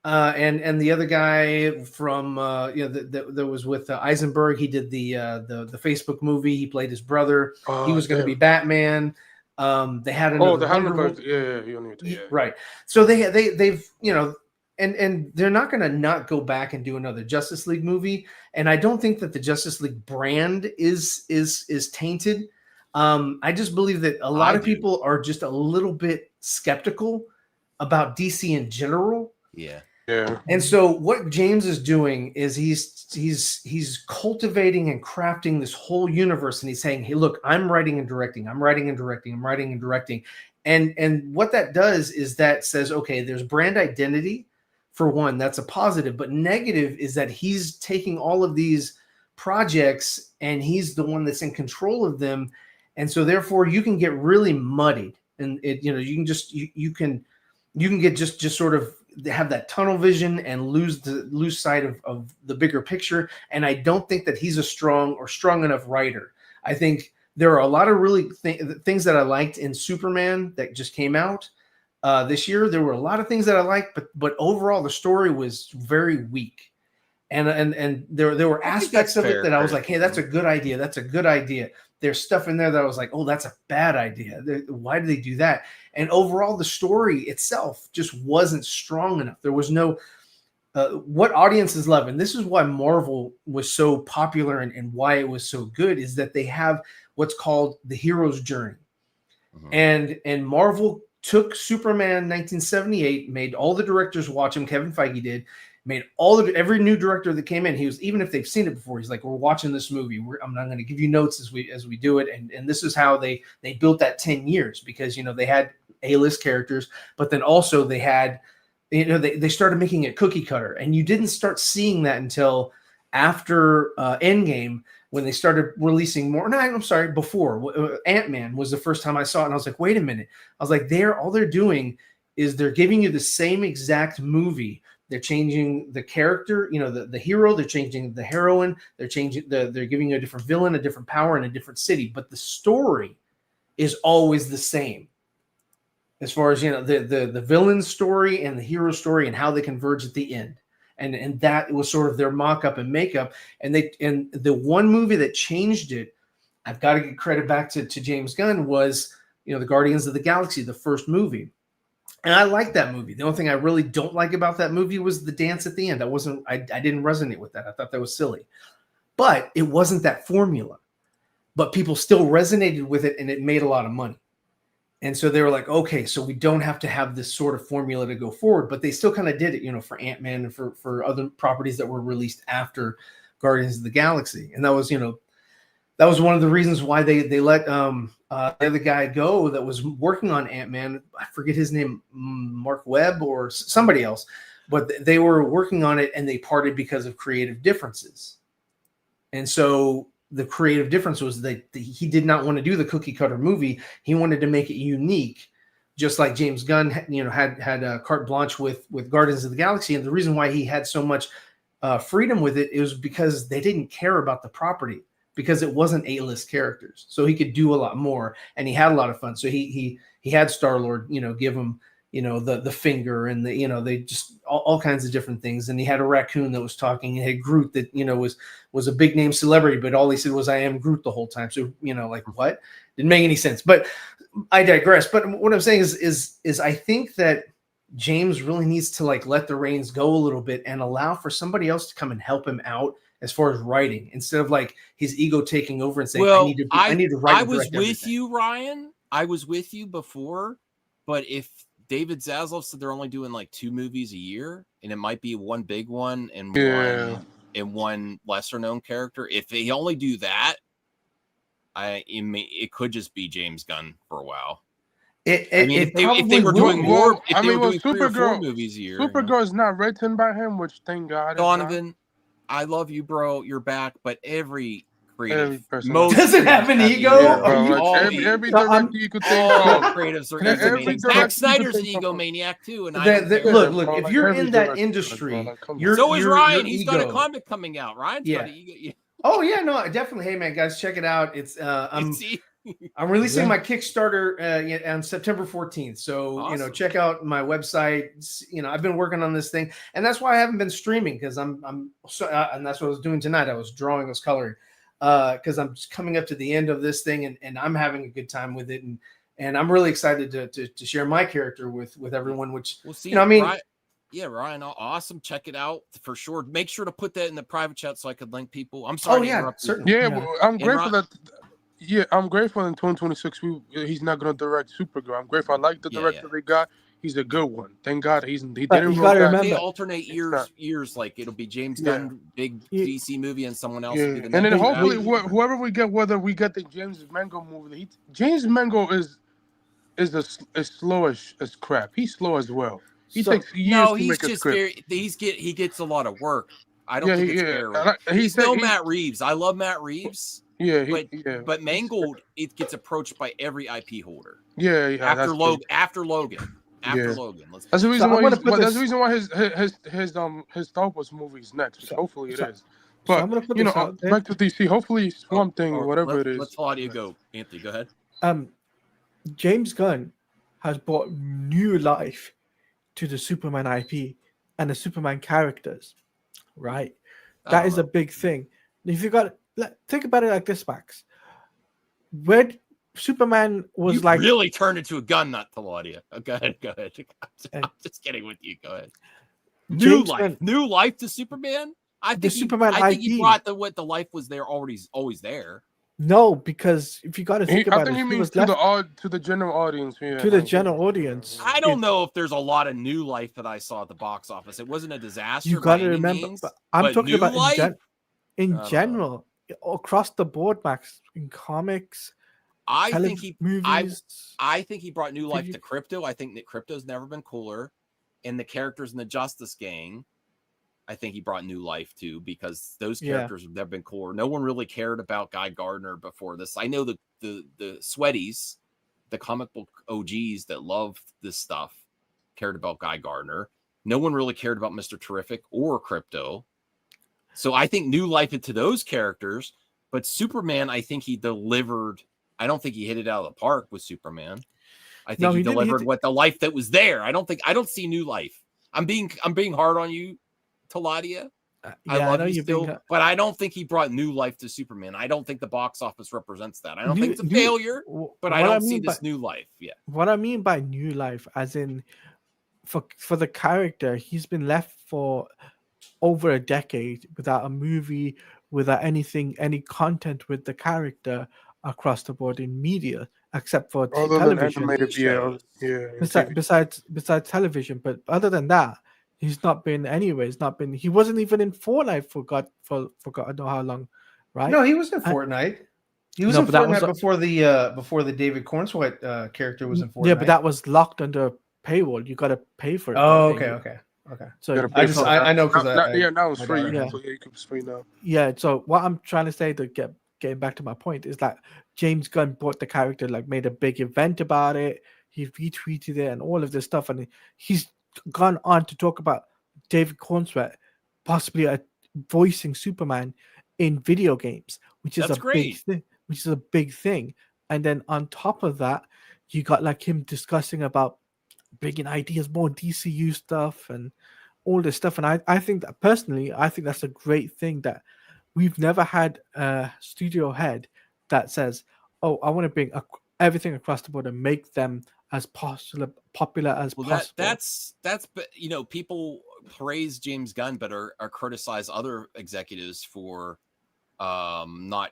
And the other guy from that was with Eisenberg. He did the Facebook movie. He played his brother. He was going to be Batman. They had another. Right. So they've and they're not going to not go back and do another Justice League movie. And I don't think that the Justice League brand is tainted. I just believe that a lot of people are just a little bit skeptical about DC in general. Yeah. Yeah. And so what James is doing is he's cultivating and crafting this whole universe, and he's saying, hey, look, I'm writing and directing. I'm writing and directing. I'm writing and directing. And what that does is that says, okay, there's brand identity for one. That's a positive, but negative is that he's taking all of these projects and he's the one that's in control of them. And so therefore you can get really muddied, and you can just, you can get just sort of have that tunnel vision and lose sight of the bigger picture. And I don't think that he's a strong enough writer. I think there are a lot of really things that I liked in Superman that just came out this year. There were a lot of things that I liked, but overall the story was very weak. And there were aspects of it that I was like, hey, that's a good idea. That's a good idea. There's stuff in there that I was like, oh, that's a bad idea. Why did they do that? And overall, the story itself just wasn't strong enough. There was no what audiences love. And this is why Marvel was so popular and why it was so good, is that they have what's called the hero's journey. Mm-hmm. And Marvel took Superman 1978, made all the directors watch him. Kevin Feige did. Made every new director that came in, he was, even if they've seen it before, he's like, we're watching this movie. I'm not going to give you notes as we do it. And this is how they built that 10 years, because, they had A-list characters, but then also they had, they started making it cookie cutter. And you didn't start seeing that until after Endgame, when they started releasing more. No, I'm sorry, before Ant-Man was the first time I saw it. And I was like, wait a minute. I was like, all they're doing is they're giving you the same exact movie. They're changing the character, the hero. They're changing the heroine. They're giving you a different villain, a different power, and a different city. But the story is always the same, as far as the villain story and the hero story and how they converge at the end. and that was sort of their mock-up and makeup. And the one movie that changed it, I've got to give credit back to James Gunn, was the Guardians of the Galaxy, the first movie. And I like that movie. The only thing I really don't like about that movie was the dance at the end. I didn't resonate with that. I thought that was silly. But it wasn't that formula. But people still resonated with it, and it made a lot of money. And so they were like, okay, so we don't have to have this sort of formula to go forward. But they still kind of did it, for Ant-Man and for other properties that were released after Guardians of the Galaxy. And that was, that was one of the reasons why they let the other guy go that was working on Ant-Man. I forget his name, Mark Webb or somebody else. But they were working on it, and they parted because of creative differences. And so the creative difference was that he did not want to do the cookie cutter movie. He wanted to make it unique, just like James Gunn, had carte blanche with Guardians of the Galaxy. And the reason why he had so much freedom with it is because they didn't care about the property, because it wasn't A-list characters. So he could do a lot more, and he had a lot of fun. So he had Star-Lord, give him, the finger, and they just all kinds of different things. And he had a raccoon that was talking. He had Groot that, was a big name celebrity, but all he said was, "I am Groot" the whole time. So, what? Didn't make any sense. But I digress. But what I'm saying is I think that James really needs to let the reins go a little bit and allow for somebody else to come and help him out as far as writing, instead of his ego taking over and saying, well, I need to write. I was with you, Ryan. I was with you before, but if David Zaslav said they're only doing 2 movies a year, and it might be one big one and one lesser known character. If they only do that, it could just be James Gunn for a while. If they were doing more, if they were doing 3 or 4 movies a year. Supergirl is not written by him, which thank God. Donovan, I love you, bro. You're back, but every creative doesn't have an ego. Every director you could think all of. creatives are egomaniacs. Zack Snyder's an egomaniac too, and look. If you're in that industry, so is Ryan. He's got a comic coming out. Ryan's got an ego. Yeah. Oh yeah, no, definitely. Hey man, guys, check it out. It's I'm releasing my Kickstarter on September 14th. So, awesome. Check out my website. I've been working on this thing, and that's why I haven't been streaming, because and that's what I was doing tonight. I was drawing, I was coloring, because I'm just coming up to the end of this thing, and I'm having a good time with it. And I'm really excited to share my character with everyone, which, we'll see. Ryan, Ryan, awesome. Check it out for sure. Make sure to put that in the private chat so I could link people. I'm sorry. Certainly. Yeah, well, I'm grateful that. Yeah, I'm grateful in 2026 he's not going to direct Supergirl. I'm grateful. I like the director they got. He's a good one. Thank God he didn't. You gotta remember, they alternate years. Like it'll be James Gunn, big DC movie, and someone else. Will be the and then hopefully whoever we get, whether we get the James Mango movie, James Mango is as slow as crap. He's slow as well. He takes years to make a script. He gets a lot of work. I don't think it's fair. He's no Matt Reeves. I love Matt Reeves. But Mangold, it gets approached by every IP holder. After Logan. That's the reason why. That's the reason why his Star Wars movie is next. Hopefully it is. But back to DC. Hopefully Swamp Thing or whatever it is. Let's audio go. Anthony, go ahead. James Gunn has brought new life to the Superman IP and the Superman characters. Right, that is a big thing. If you got think about it like this, Max. Where Superman was really turned into a gun nut to Claudia. Go ahead. I'm just kidding with you. Go ahead. New life to Superman. I think he brought the life was there always there. No, because if you got to think about it, I think he means to the general audience. Yeah, to the general audience. I don't know if there's a lot of new life that I saw at the box office. It wasn't a disaster. You got to remember, I'm talking about in general, across the board, Max. In comics, I think movies. I think he brought new life to Crypto. I think that Crypto's never been cooler, and the characters in the Justice Gang. I think he brought new life too, because those characters have never been cooler. No one really cared about Guy Gardner before this. I know the sweaties, the comic book OGs that loved this stuff, cared about Guy Gardner. No one really cared about Mr. Terrific or Crypto. So I think new life into those characters. But Superman, I think he delivered. I don't think he hit it out of the park with Superman. I think he delivered the life that was there. I don't see new life. I'm being hard on you, Taladia. I Yeah, love know you you bring still, up- but I don't think he brought new life to Superman. I don't think the box office represents that. I don't New- think it's a new- failure, but I what don't see mean this by- new life. Yeah. What I mean by new life, as in for the character, he's been left for over a decade without a movie, without any content with the character across the board in media, except for Other than television. animated, yeah, yeah. Besides television, but other than that, he's not been anywhere. He's not been. He wasn't even in Fortnite for God I don't know how long, right? No, he was in I- Fortnite. He was No, in but that was Fortnite before the David Cornsweet character was in Fortnite. Yeah, but that was locked under a paywall. You got to pay for it. Oh, don't you? okay. So Gotta pay for I know because yeah, now it's my free. daughter Yeah. has So yeah, you can free now. Yeah, so what I'm trying to say to getting back to my point is that James Gunn bought the character, like made a big event about it. He retweeted it and all of this stuff, and he's gone on to talk about David Cornsweet possibly voicing Superman in video games, which is That's a great. big thing. Which is a big thing. And then on top of that, you got like him discussing about bringing ideas, more DCU stuff, and all this stuff. And I think that personally, I think that's a great thing that we've never had a studio head that says, "Oh, I want to bring everything across the board and make them as popular as Well, possible." that's people praise James Gunn, but are criticize other executives for not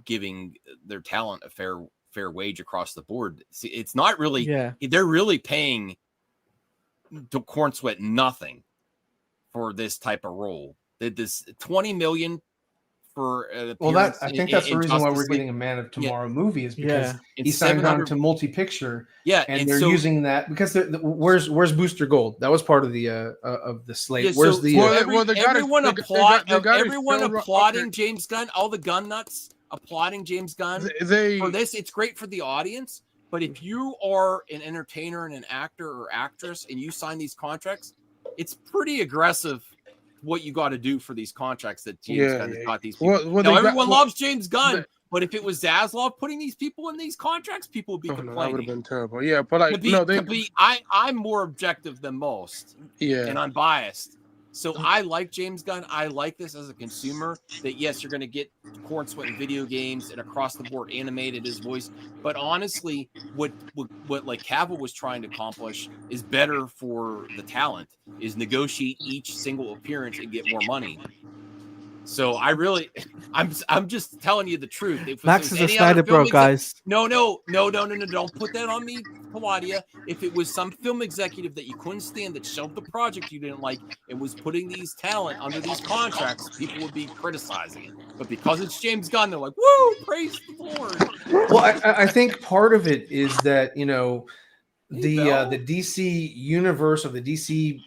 giving their talent a fair wage across the board. See, it's not really. Yeah. They're really paying Cornsweet nothing for this type of role. Did this 20 million for I think that's the reason why we're getting a Man of Tomorrow movie is because he signed on to multi-picture. Yeah, and they're using that because where's Booster Gold? That was part of the slate. Yeah, where's so the everyone film applauding James Gunn, all the gun nuts applauding James Gunn for this. It's great for the audience, but if you are an entertainer and an actor or actress and you sign these contracts, it's pretty aggressive what you got to do for these contracts that James Gunn has got these people. Now, everyone loves James Gunn, but if it was Zaslav putting these people in these contracts, people would be complaining. That would have been terrible. Yeah, but like, I'm more objective than most. Yeah, and unbiased. So I like James Gunn. I like this as a consumer. That yes, you're going to get Cornsweet in video games and across the board animated his voice. But honestly, what like Cavill was trying to accomplish is better for the talent. Is negotiate each single appearance and get more money. So I'm just telling you the truth. Max is a Snyder bro, guys. No, don't put that on me, Claudia. If it was some film executive that you couldn't stand that shelved the project you didn't like and was putting these talent under these contracts, people would be criticizing it. But because it's James Gunn, they're like, "Woo, praise the Lord." Well, I think part of it is that the DC universe of the DC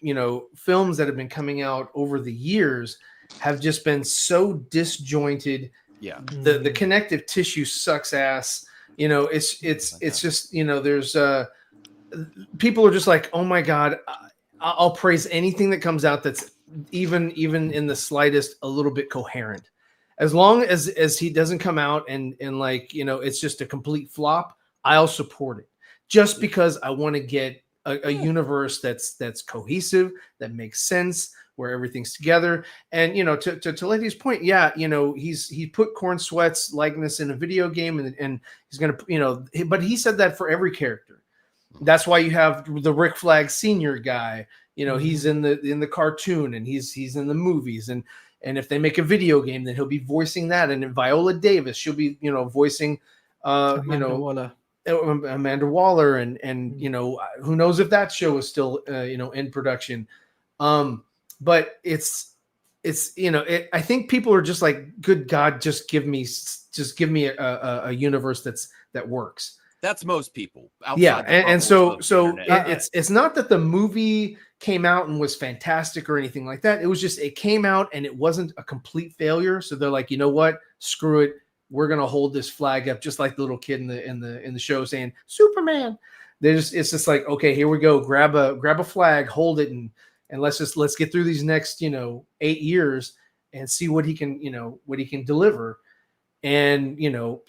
films that have been coming out over the years have just been so disjointed. Yeah, the connective tissue sucks ass. It's just there's people are just like, oh my god, I'll praise anything that comes out that's even in the slightest a little bit coherent, as long as he doesn't come out and like it's just a complete flop. I'll support it just because I want to get a universe that's cohesive, that makes sense, where everything's together. And to Lady's point, he put Cornsweet's likeness in a video game, and he's gonna but he said that for every character. That's why you have the Rick Flag Senior guy. He's in the cartoon and he's in the movies, and if they make a video game, then he'll be voicing that. And then Viola Davis, she'll be voicing Amanda Waller, and who knows if that show is still in production. But I think people are just like, good God, just give me a universe that works. That's most people. Yeah, and so it's not that the movie came out and was fantastic or anything like that. It was just it came out and it wasn't a complete failure. So they're like, you know what? Screw it. We're gonna hold this flag up, just like the little kid in the show saying Superman. It's just like, okay, here we go. Grab a flag, hold it, and let's get through these next 8 years and see what he can deliver. And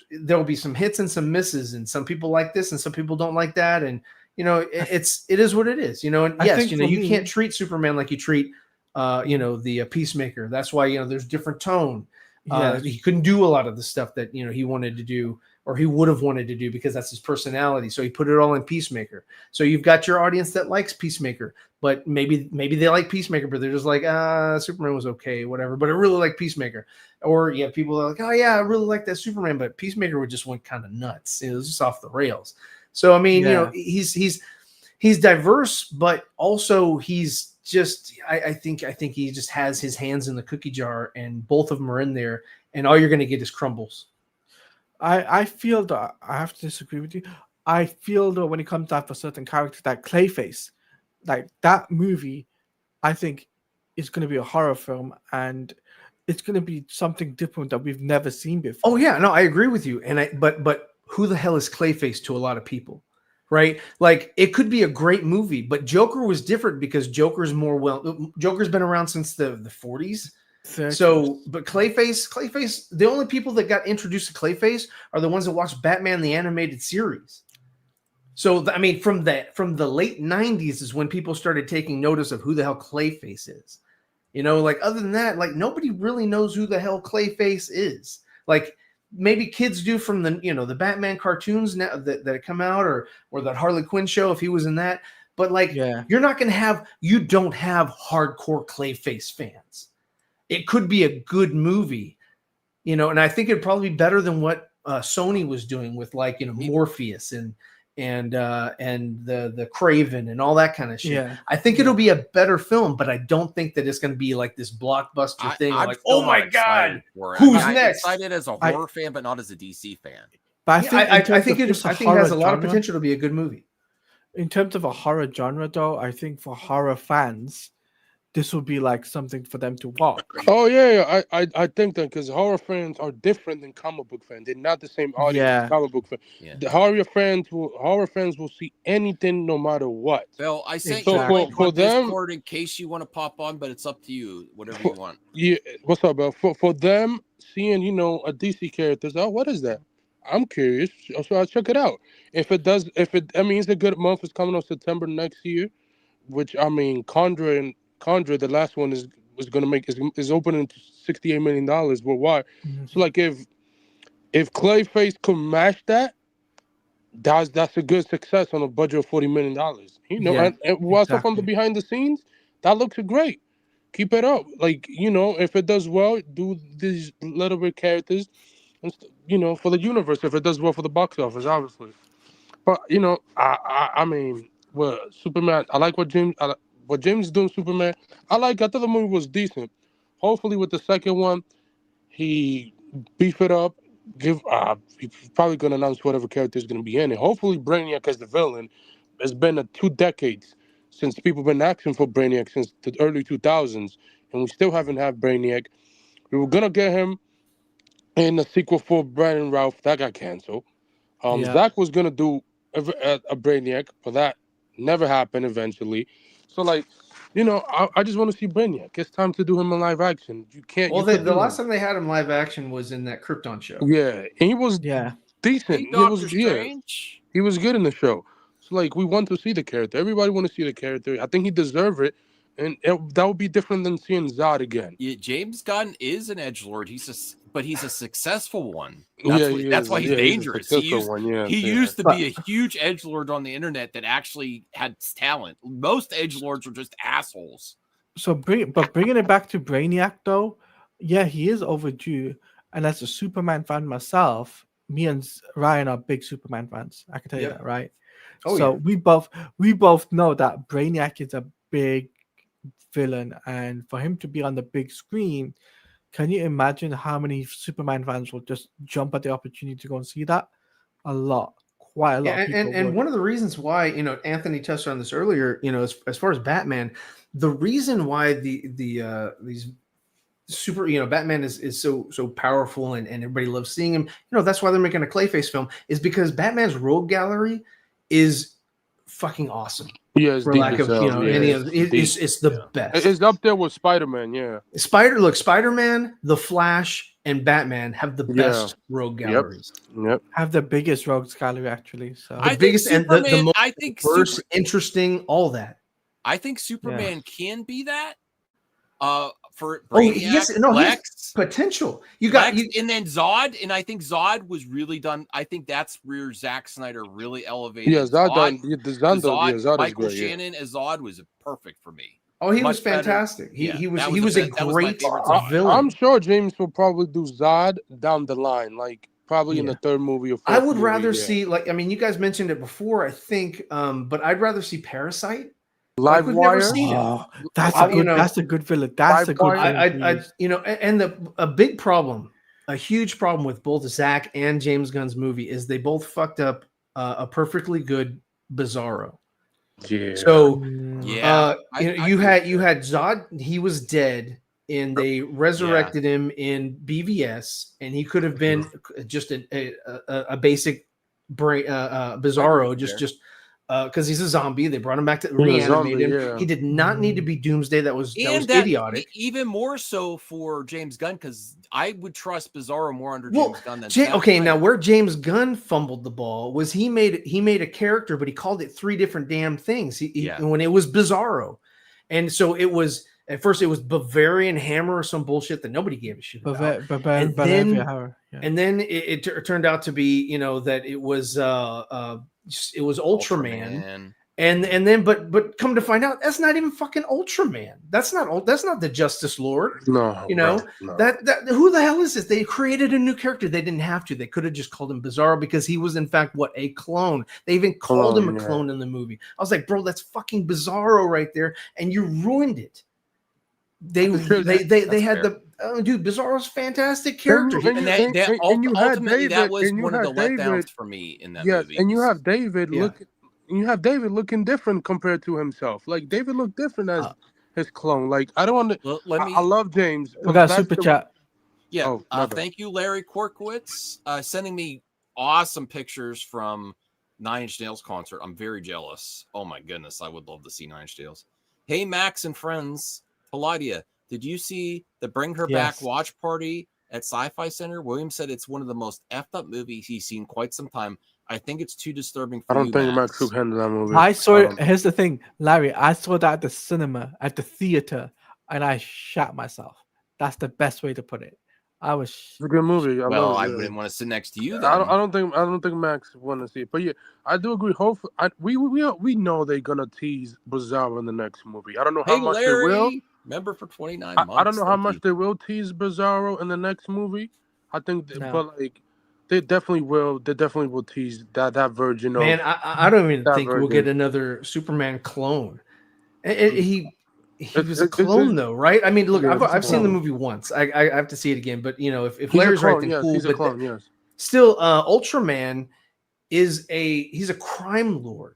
there'll be some hits and some misses, and some people like this and some people don't like that, and it is what it is. And yes, you can't treat Superman like you treat the Peacemaker. That's why there's different tone. Yeah. He couldn't do a lot of the stuff that he wanted to do, or he would have wanted to do, because that's his personality. So he put it all in Peacemaker. So you've got your audience that likes Peacemaker, but maybe they like Peacemaker, but they're just like, Superman was okay, whatever. But I really like Peacemaker. Or you have people that are like, oh yeah, I really like that Superman, but Peacemaker just went kind of nuts. It was just off the rails. So I mean, he's diverse, but also he's just I think he just has his hands in the cookie jar, and both of them are in there, and all you're going to get is crumbles. I feel that I have to disagree with you. I feel that when it comes down for certain characters, like Clayface, like that movie, I think is going to be a horror film, and it's going to be something different that we've never seen before. Oh yeah, no, I agree with you. And but who the hell is Clayface to a lot of people? Right? Like, it could be a great movie, but Joker was different because Joker's been around since the 40s. So, but Clayface, the only people that got introduced to Clayface are the ones that watched Batman the animated series. So, I mean, from the late 90s is when people started taking notice of who the hell Clayface is. Like, other than that, like, nobody really knows who the hell Clayface is. Like, maybe kids do from the Batman cartoons now that come out, or that Harley Quinn show if he was in that. But like, you don't have hardcore Clayface fans. It could be a good movie, and I think it'd probably be better than what Sony was doing with Morpheus and the Craven and all that kind of shit. Yeah. I think it'll be a better film, but I don't think that it's going to be like this blockbuster thing. I'm like, oh my god, for it. who's I'm next? excited as a horror fan, but not as a DC fan. But I think it has a lot of potential to be a good movie. In terms of a horror genre, though, I think for horror fans, this will be like something for them to watch. Oh yeah. I think that because horror fans are different than comic book fans. They're not the same audience as comic book fans. Yeah. The horror fans will see anything no matter what. Bill, I sent So you a link for on them, Discord in case you want to pop on, but it's up to you. Whatever you want. Yeah, what's up, Bill? For them seeing a DC character, what is that? I'm curious, so I'll check it out. If it's a good month. It's coming on September next year, which I mean, Conjure, the last one is opening to $68 million worldwide. Mm-hmm. So like if Clayface could match that's a good success on a budget of $40 million. And also from the behind the scenes, that looks great. Keep it up. Like, if it does well, do these little bit characters, and for the universe. If it does well for the box office, obviously. But I mean, well, Superman. I like what James is doing. Superman. I thought the movie was decent. Hopefully, with the second one, he beef it up. He's probably gonna announce whatever character is gonna be in it. Hopefully, Brainiac as the villain. It's been 2 decades since people been asking for Brainiac since the early 2000s, and we still haven't had Brainiac. We were gonna get him in the sequel for Brandon Ralph. That got canceled. Zach was gonna do a Brainiac, but that never happened eventually. So I just want to see Brainiac. It's time to do him in live action. You can't. Well, the last time they had him live action was in that Krypton show. Yeah, and he was decent. He was good in the show. So we want to see the character. Everybody want to see the character. I think he deserves it, and that would be different than seeing Zod again. Yeah, James Gunn is an edgelord. But he's a successful one. That's why he's dangerous. He used to be a huge edgelord on the internet that actually had talent. Most edgelords were just assholes. So bringing it back to Brainiac, though, yeah, he is overdue. And as a Superman fan myself, me and Ryan are big Superman fans. I can tell you that, right? We both know that Brainiac is a big villain, and for him to be on the big screen, can you imagine how many Superman fans will just jump at the opportunity to go and see that? Quite a lot. Of people and one of the reasons why, Anthony touched on this earlier, as far as Batman, the reason why these super, Batman is so powerful and everybody loves seeing him, that's why they're making a Clayface film, is because Batman's rogue gallery is fucking awesome. Yeah, it's it's the best. It's up there with Spider-Man. Yeah, Spider-Man, The Flash, and Batman have the best rogue galleries. Yep. Have the biggest rogues gallery actually. So the biggest and the most interesting, all that. I think Superman can be that, For Oh, Brainiac, yes, no, he has Lex, potential. You got Lex, and then Zod, and I think Zod was really done. I think that's where Zack Snyder really elevated Yeah, Zod, Zod. Zod is Michael great. Shannon as Zod was perfect for me. Oh, he was Much better. fantastic. Yeah, He was that he was a that was my great favorite Zod. villain. I'm sure James will probably do Zod down the line, like probably in Yeah. the third movie or fourth I would movie, rather yeah. see, like, I mean, you guys mentioned it before, I think, but I'd rather see Parasite. Live Like, we've never Wire. seen it. Oh, that's I- a you good. know, That's a good villain. That's a Live good Wire. villain. to use. you know, and a big problem, a huge problem with both Zach and James Gunn's movie is they both fucked up a perfectly good Bizarro. Yeah. So, Yeah, you had Zod. He was dead, and they resurrected him in BVS, and he could have been just a basic brain Bizarro, just because he's a zombie. They brought him back to He's a reanimate zombie, him. yeah. He did not need to be Doomsday. That was idiotic. Even more so for James Gunn, because I would trust Bizarro more under Well, James Gunn than okay, now where James Gunn fumbled the ball was he made a character, but he called it three different damn things. When it was Bizarro, and so it was at first it was Bavarian Hammer or some bullshit that nobody gave a shit about, and then it turned out to be that it was Ultraman. And then but come to find out that's not even fucking Ultraman. That's not the Justice Lord. No, that who the hell is this? They created a new character. They didn't have to. They could have just called him Bizarro because he was in fact a clone. They even called him a clone in the movie. I was like, bro, that's fucking Bizarro right there, and you ruined it. They had the dude. Bizarro's fantastic character. Ultimately that was one of the letdowns for me in that movie. And you have David looking different compared to himself. Like David looked different as his clone. Like I don't want to. I love James. We got a super chat. Yeah. Thank you, Larry Korkowitz, sending me awesome pictures from Nine Inch Nails concert. I'm very jealous. Oh my goodness, I would love to see Nine Inch Nails. Hey, Max and friends, Palladium, did you see the Bring Her Back watch party at Sci-Fi Center? William said it's one of the most effed up movies he's seen quite some time. I think it's too disturbing for I don't you, think Max. Max shook hands in that movie. I saw it. Here's the thing, Larry. I saw that at the cinema, at the theater, and I shat myself. That's the best way to put it. It's a good movie. I wouldn't want to sit next to you. Then. I don't think Max want to see it. But yeah, I do agree. Hopefully, we know they're gonna tease Bizarro in the next movie. I don't know how much they will. Member for 29 months. I don't know how much they will tease Bizarro in the next movie. I think, but like. They definitely will. They definitely will tease that version. Man, I don't even think we'll get another Superman clone. He was a clone though, right? I mean, look, I've seen the movie once. I have to see it again. But if Larry's right, then cool. He's a clone, yes. Still, Ultraman he's a crime lord.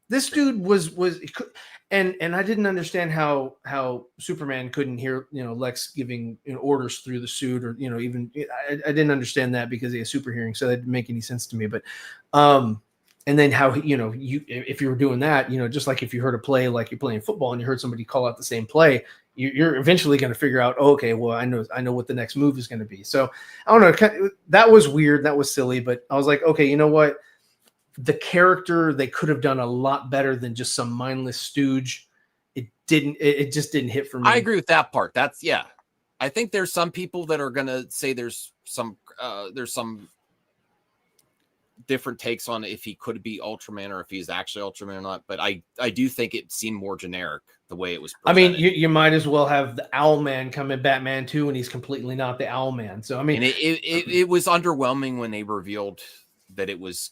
This dude was and I didn't understand how Superman couldn't hear Lex giving orders through the suit, or even I didn't understand that because he has super hearing, so that didn't make any sense to me. But and then how if you were doing that, just like if you heard a play like you're playing football and you heard somebody call out the same play, you're eventually going to figure out, okay, well I know what the next move is going to be. So I don't know, that was weird, that was silly, but I was like, okay, you know what? The character, they could have done a lot better than just some mindless stooge. It just didn't hit for me. I agree with that part. I think there's some people that are gonna say there's some different takes on if he could be Ultraman or if he's actually Ultraman or not. But I do think it seemed more generic the way it was presented. I mean, you might as well have the Owlman come in Batman 2 and he's completely not the Owlman. So I mean, and it was underwhelming when they revealed that it was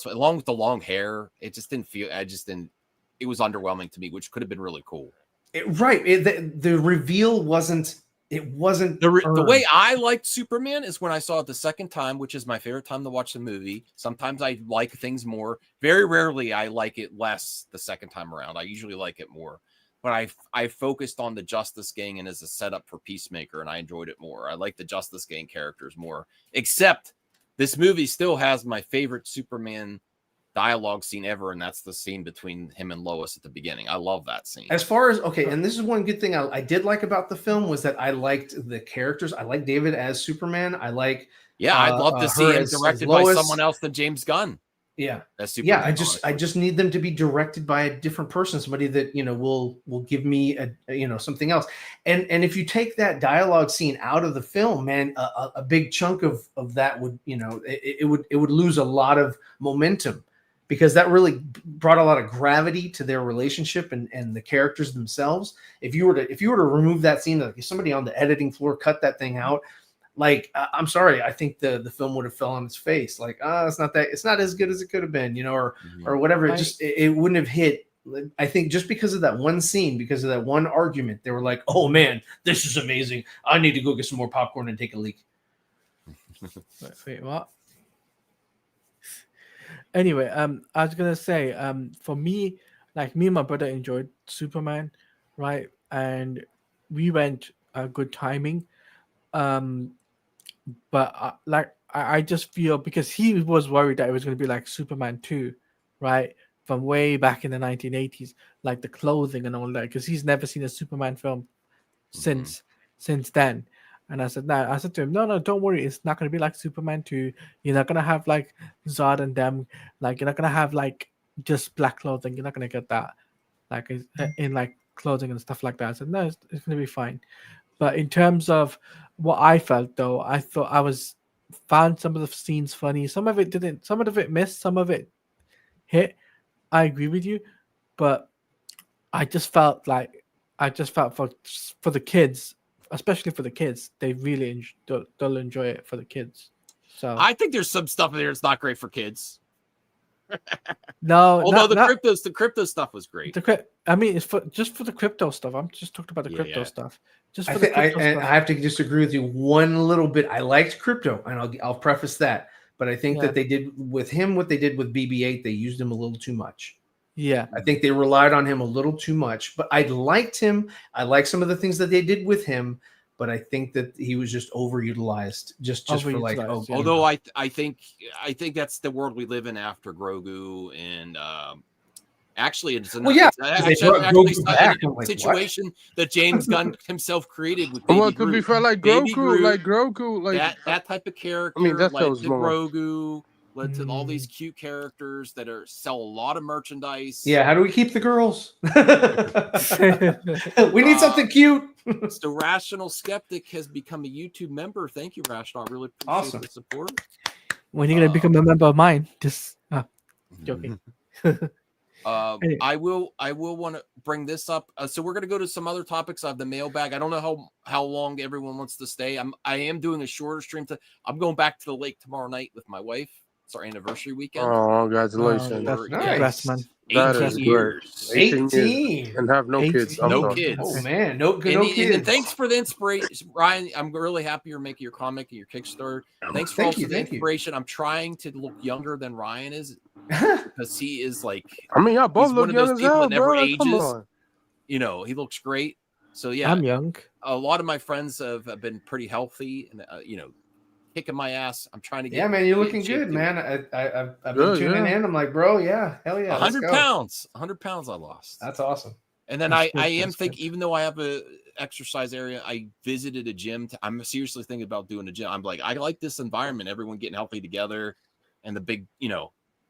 along with the long hair. It just didn't feel. It was underwhelming to me, which could have been really cool. The reveal wasn't. It wasn't the way I liked Superman is when I saw it the second time, which is my favorite time to watch the movie. Sometimes I like things more. Very rarely I like it less the second time around. I usually like it more. But I focused on the Justice Gang and as a setup for Peacemaker, and I enjoyed it more. I like the Justice Gang characters more. Except this movie still has my favorite Superman dialogue scene ever, and that's the scene between him and Lois at the beginning. I love that scene. As far as and this is one good thing I did like about the film was that I liked the characters. I like David as Superman. I like I'd love to see him directed by someone else than James Gunn. Yeah. That's super. Yeah, good, I just need them to be directed by a different person, somebody that will give me something else. And if you take that dialogue scene out of the film, man, a big chunk of that would it would lose a lot of momentum, because that really brought a lot of gravity to their relationship and the characters themselves. If you were to remove that scene, like if somebody on the editing floor cut that thing out, like I'm sorry, I think the film would have fell on its face. Like, it's not as good as it could have been, or whatever. It wouldn't have hit. I think just because of that one scene, because of that one argument, they were like, "Oh man, this is amazing. I need to go get some more popcorn and take a leak." Wait, what? Anyway, I was gonna say, for me, like me and my brother enjoyed Superman, right? And we went good timing. But I just feel, because he was worried that it was going to be like Superman 2, right? From way back in the 1980s, like the clothing and all that, because he's never seen a Superman film since then. And I said to him, no, don't worry, it's not going to be like Superman 2. You're not going to have like Zod and them, like you're not going to have like just black clothing. You're not going to get that, like in like clothing and stuff like that. I said, no, it's going to be fine. But in terms of what I felt, though, I thought found some of the scenes funny. Some of it didn't. Some of it missed. Some of it hit. I agree with you, but I just felt for the kids, especially for the kids, they really they'll enjoy it for the kids. So I think there's some stuff in there that's not great for kids. No, although the crypto stuff was great. I mean, it's just for the crypto stuff. I'm just talking about the crypto stuff. Just for I have to disagree with you one little bit. I liked crypto, and I'll preface that. But I think that they did with him what they did with BB-8. They used him a little too much. Yeah, I think they relied on him a little too much. But I liked him. I like some of the things that they did with him. But I think that he was just overutilized, just for like. Oh, although I think that's the world we live in after Grogu, and actually it's a situation that James Gunn himself created with Baby to Groot. be fair, like Grogu, like that type of character. I mean, that led shows to more. Grogu, led to all these cute characters that sell a lot of merchandise. Yeah, how do we keep the girls? We need something cute. So Rational Skeptic has become a YouTube member. Thank you, Rational. I really appreciate the support. When you're gonna become a member of mine, just joking. I will want to bring this up. So we're going to go to some other topics. I have the mailbag. I don't know how long everyone wants to stay. I am doing a shorter stream. I'm going back to the lake tomorrow night with my wife. It's our anniversary weekend. Oh, congratulations! That's nice, man. That is years. 18 and have no kids. No kids. Oh man, no kids. And thanks for the inspiration, Ryan. I'm really happy you're making your comic and your Kickstarter. Thanks for the inspiration. I'm trying to look younger than Ryan is, because he is like. I mean, y'all both look young as hell, never bro. ages. You know, he looks great. So yeah, I'm young. A lot of my friends have been pretty healthy, and kicking my ass. I'm trying to get. Yeah, man, you're looking good, man. I've been tuning in. I'm like, bro, yeah, hell yeah. 100 pounds. 100 pounds I lost. That's awesome. And then I am thinking, even though I have a exercise area, I visited a gym. I'm seriously thinking about doing a gym. I'm like, I like this environment, everyone getting healthy together, and the big, I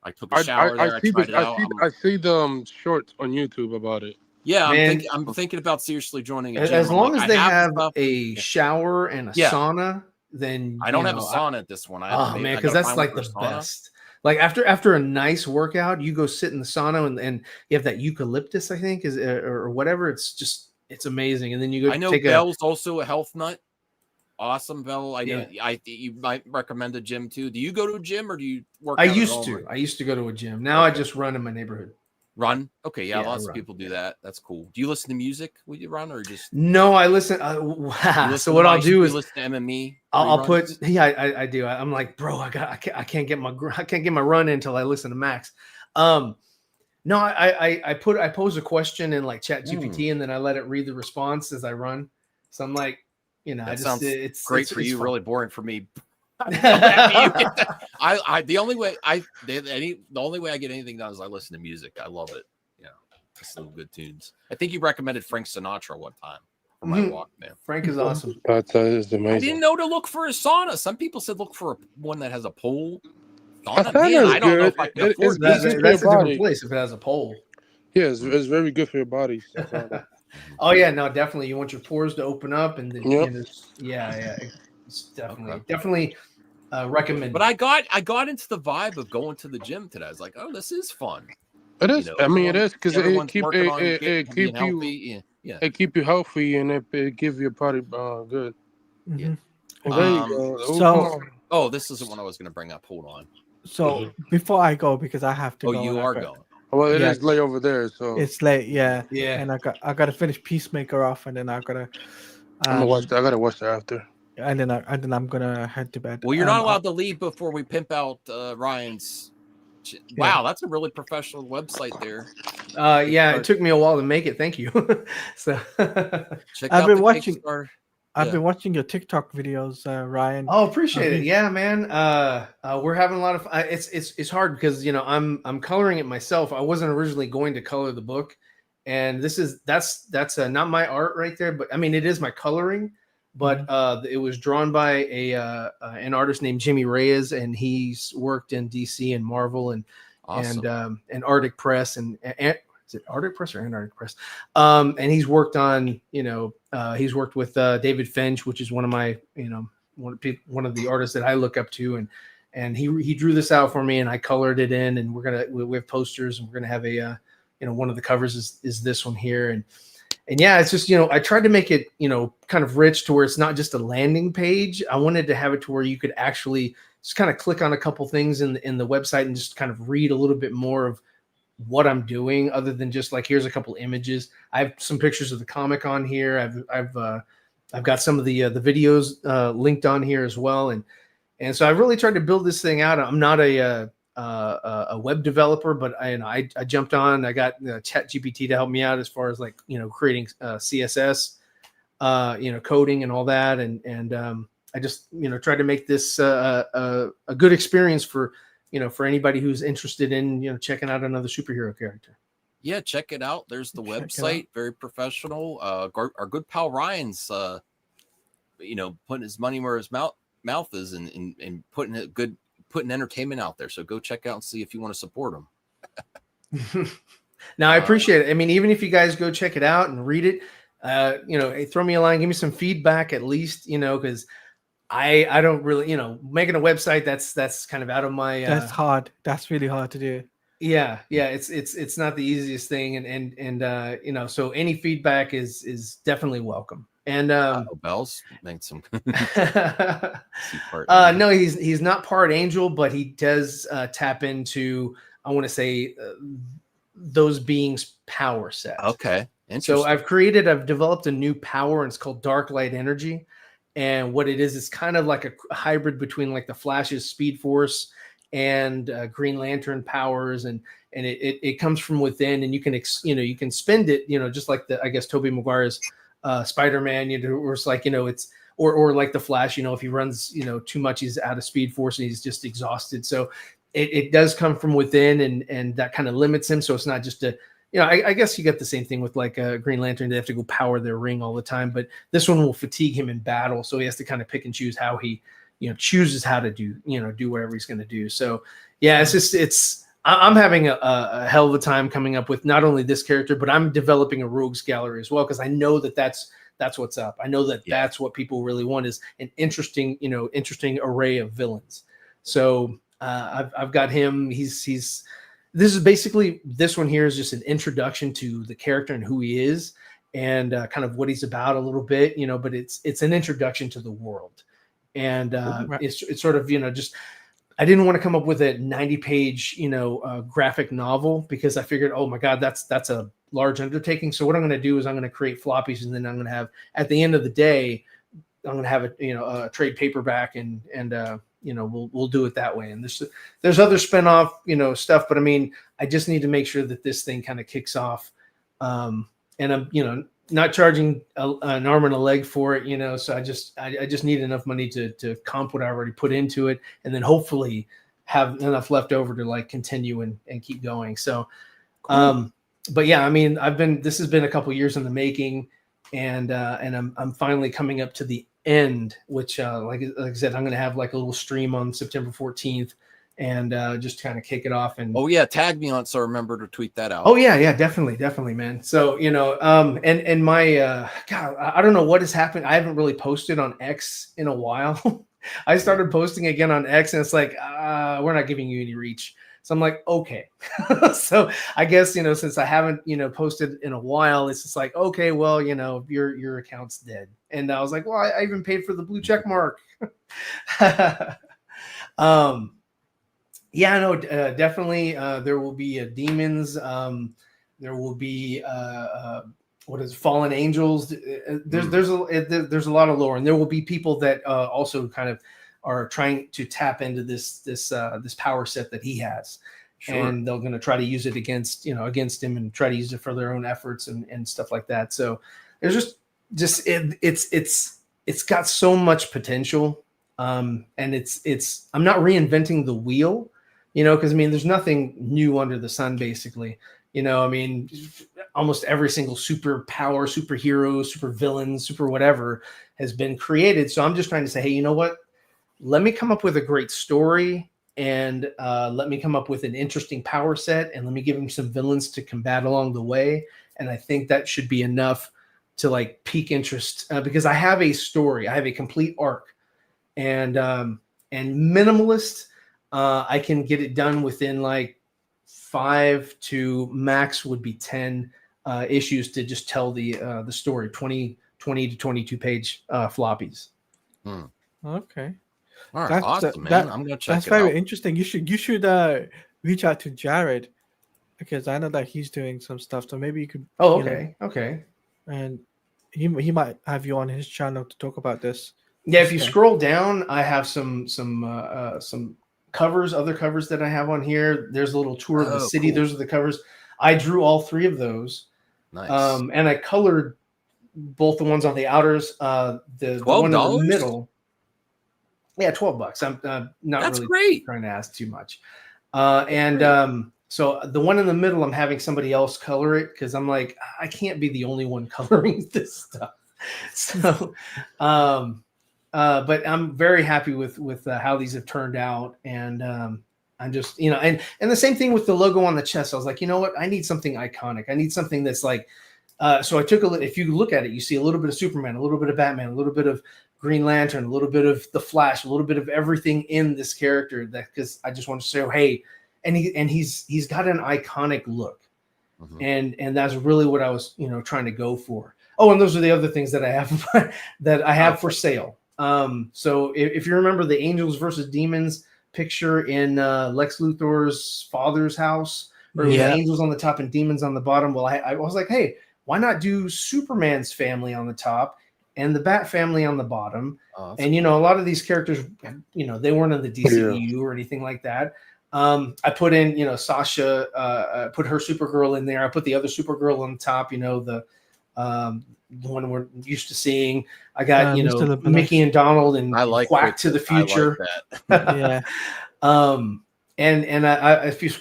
took a shower there. I tried it out. I see the shorts on YouTube about it. Yeah, I'm thinking about seriously joining a gym. As long as they have a shower and a sauna. Then I don't have a sauna at this one. Man, because that's like the best. Like after a nice workout, you go sit in the sauna and you have that eucalyptus, I think, or whatever. It's amazing. And then you go. I know Bell's also a health nut. Awesome, Bell. I know. You might recommend a gym too. Do you go to a gym or do you work? I used to go to a gym. Now I just run in my neighborhood. Run? Okay, yeah, lots of people do that. That's cool. Do you listen to music when you run, or just? No, I listen. So what I'll do is listen to MME. I'll put. Yeah, I do. I'm like, bro, I can't get my run in until I listen to Max. No, I pose a question in like Chat GPT, and then I let it read the response as I run. So I'm like, it's great for you, really boring for me. The only way I get anything done is I listen to music. I love it. Yeah, it's some good tunes. I think you recommended Frank Sinatra one time for my walk, man. Frank is awesome. That is amazing. I didn't know to look for a sauna. Some people said look for one that has a pool. Sauna, Sauna man, is I don't know good. if I can It's afford good that. for That's your a different body. place if it has a pole. Yeah, it's very good for your body. Sauna. Oh yeah, no, definitely. You want your pores to open up, and then Yep. yeah, it's definitely Okay. definitely recommended. But I got into the vibe of going to the gym today. I was like, oh, this is fun. It is. You know, I mean, it is because it everyone's keep working on it being keep you healthy. Yeah. it keep you healthy and it give your body good. Yeah. Well, there you Um, go. Oh, So- come on. Oh, this isn't what I was going to bring up. Hold on. So before I go, because I have to Oh, go. you and I are got- going. Well, it Yeah. is late over there, so It's late, yeah. Yeah. And I gotta finish Peacemaker off, and then I gotta. I'm gonna watch that. I gotta watch that after. And then I'm gonna head to bed. Well, you're not allowed to leave before we pimp out Ryan's. Wow, that's a really professional website there. Yeah, it took me a while to make it. Thank you. So Check I've out been the watching. Kickstarter. I've Yeah. been watching your TikTok videos, Ryan. Oh, appreciate it. been- Yeah, man. We're having a lot of. It's hard because I'm coloring it myself. I wasn't originally going to color the book, and that's not my art right there. But I mean, it is my coloring. But it was drawn by an artist named Jimmy Reyes, and he's worked in DC and Marvel and Arctic Press and is it Arctic Press or Antarctic Press? And he's worked on he's worked with David Finch, which is one of my one of the artists that I look up to, and he drew this out for me, and I colored it in, and we have posters, and we're gonna have a one of the covers is this one here, and yeah, it's just I tried to make it kind of rich to where it's not just a landing page. I wanted to have it to where you could actually just kind of click on a couple things in the website and just kind of read a little bit more of what I'm doing, other than just like here's a couple images. I have some pictures of the comic on here. I've got some of the videos linked on here as well, and so I really tried to build this thing out. I'm not a web developer, but I jumped on. I got ChatGPT to help me out as far as like creating CSS, coding and all that, and I just tried to make this a good experience for anybody who's interested in checking out another superhero character. Yeah, check it out. There's the Check it website, very professional. Our good pal Ryan's, putting his money where his mouth is, and putting entertainment out there. So go check out and see if you want to support him. Now I appreciate it. I mean, even if you guys go check it out and read it, hey, throw me a line, give me some feedback at least, because I don't really, making a website that's kind of out of my. That's hard. That's really hard to do. Yeah, it's not the easiest thing, and so any feedback is definitely welcome. And Bells made some. No, he's not part angel, but he does tap into, I want to say, those beings' power set. Okay, so I've developed a new power, and it's called Dark Light Energy. And what it is kind of like a hybrid between like the Flash's Speed Force and Green Lantern powers, and it comes from within, and you can spend it, just like I guess Tobey Maguire's Spider-Man, where it's like it's or like the Flash, if he runs too much, he's out of Speed Force and he's just exhausted. So it does come from within, and that kind of limits him. So it's not just I guess you get the same thing with like Green Lantern. They have to go power their ring all the time, but this one will fatigue him in battle, so he has to kind of pick and choose how he chooses how to do whatever he's going to do. So yeah, I'm having a hell of a time coming up with not only this character, but I'm developing a rogues gallery as well, because I know that's what's up. I know that's what people really want, is an interesting array of villains. So I've got him. This is basically, this one here is just an introduction to the character and who he is, and kind of what he's about a little bit, but it's an introduction to the world. And it's sort of, just, I didn't want to come up with a 90-page, graphic novel, because I figured, oh my God, that's a large undertaking. So what I'm going to do is I'm going to create floppies, and then I'm going to have, at the end of the day, I'm going to have a trade paperback, and we'll do it that way. And there's other spinoff, stuff, but I mean, I just need to make sure that this thing kind of kicks off. And I'm, not charging an arm and a leg for it, so I just need enough money to comp what I already put into it, and then hopefully have enough left over to like continue and keep going. So, cool. But yeah, I mean, this has been a couple years in the making, and I'm finally coming up to the end, which like I said, I'm going to have like a little stream on September 14th and just kind of kick it off. And Oh yeah, tag me on it so I remember to tweet that out. oh yeah, definitely, man. So and my God, I don't know what has happened. I haven't really posted on X in a while. I started posting again on X, and it's like we're not giving you any reach. So I'm like, okay. So I guess since I haven't posted in a while, it's just like, okay, well your account's dead. And I was like, well, I even paid for the blue check mark. Yeah, no, definitely. There will be demons. There will be what is fallen angels. There's a lot of lore, and there will be people that also kind of are trying to tap into this power set that he has, and they're going to try to use it against him and try to use it for their own efforts and stuff like that. So there's it's got so much potential, and it's I'm not reinventing the wheel. Because there's nothing new under the sun, basically. Almost every single superpower, superhero, super villain, super whatever has been created. So I'm just trying to say, hey, you know what? Let me come up with a great story, and let me come up with an interesting power set, and let me give him some villains to combat along the way. And I think that should be enough to pique interest, because I have a story, I have a complete arc, and minimalist. I can get it done within 5 to max would be 10 issues to just tell the story, 20 to 22 page floppies. Okay. All right, awesome, man. I'm gonna check. That's very interesting. You should reach out to Jared, because I know that he's doing some stuff. So maybe you could. Oh, okay, okay. And he might have you on his channel to talk about this. Yeah, if you scroll down, I have some covers, other covers that I have on here. There's a little tour of the city. Cool. Those are the covers. I drew all 3 of those. Nice. And I colored both the ones on the outers. The one in the middle. Yeah, $12. I'm not That's really great. Trying to ask too much. So the one in the middle, I'm having somebody else color it, because I'm like, I can't be the only one coloring this stuff. So, but I'm very happy with how these have turned out, and I'm just and the same thing with the logo on the chest. I was like, you know what? I need something iconic. I need something that's so I took a look. If you look at it, you see a little bit of Superman, a little bit of Batman, a little bit of Green Lantern, a little bit of the Flash, a little bit of everything in this character. Because I just want to say, hey, and he's got an iconic look, and that's really what I was trying to go for. Oh, and those are the other things that I have for sale. So if you remember the Angels versus Demons picture in Lex Luthor's father's house, where it was angels on the top and demons on the bottom. Well, I was like, hey, why not do Superman's family on the top and the Bat family on the bottom? And a lot of these characters, they weren't in the DCEU or anything like that. I put in, Sasha, put her Supergirl in there. I put the other Supergirl on the top, the one we're used to seeing. I got Mickey and Donald and Quack to the Future. I like that. Yeah. And I if you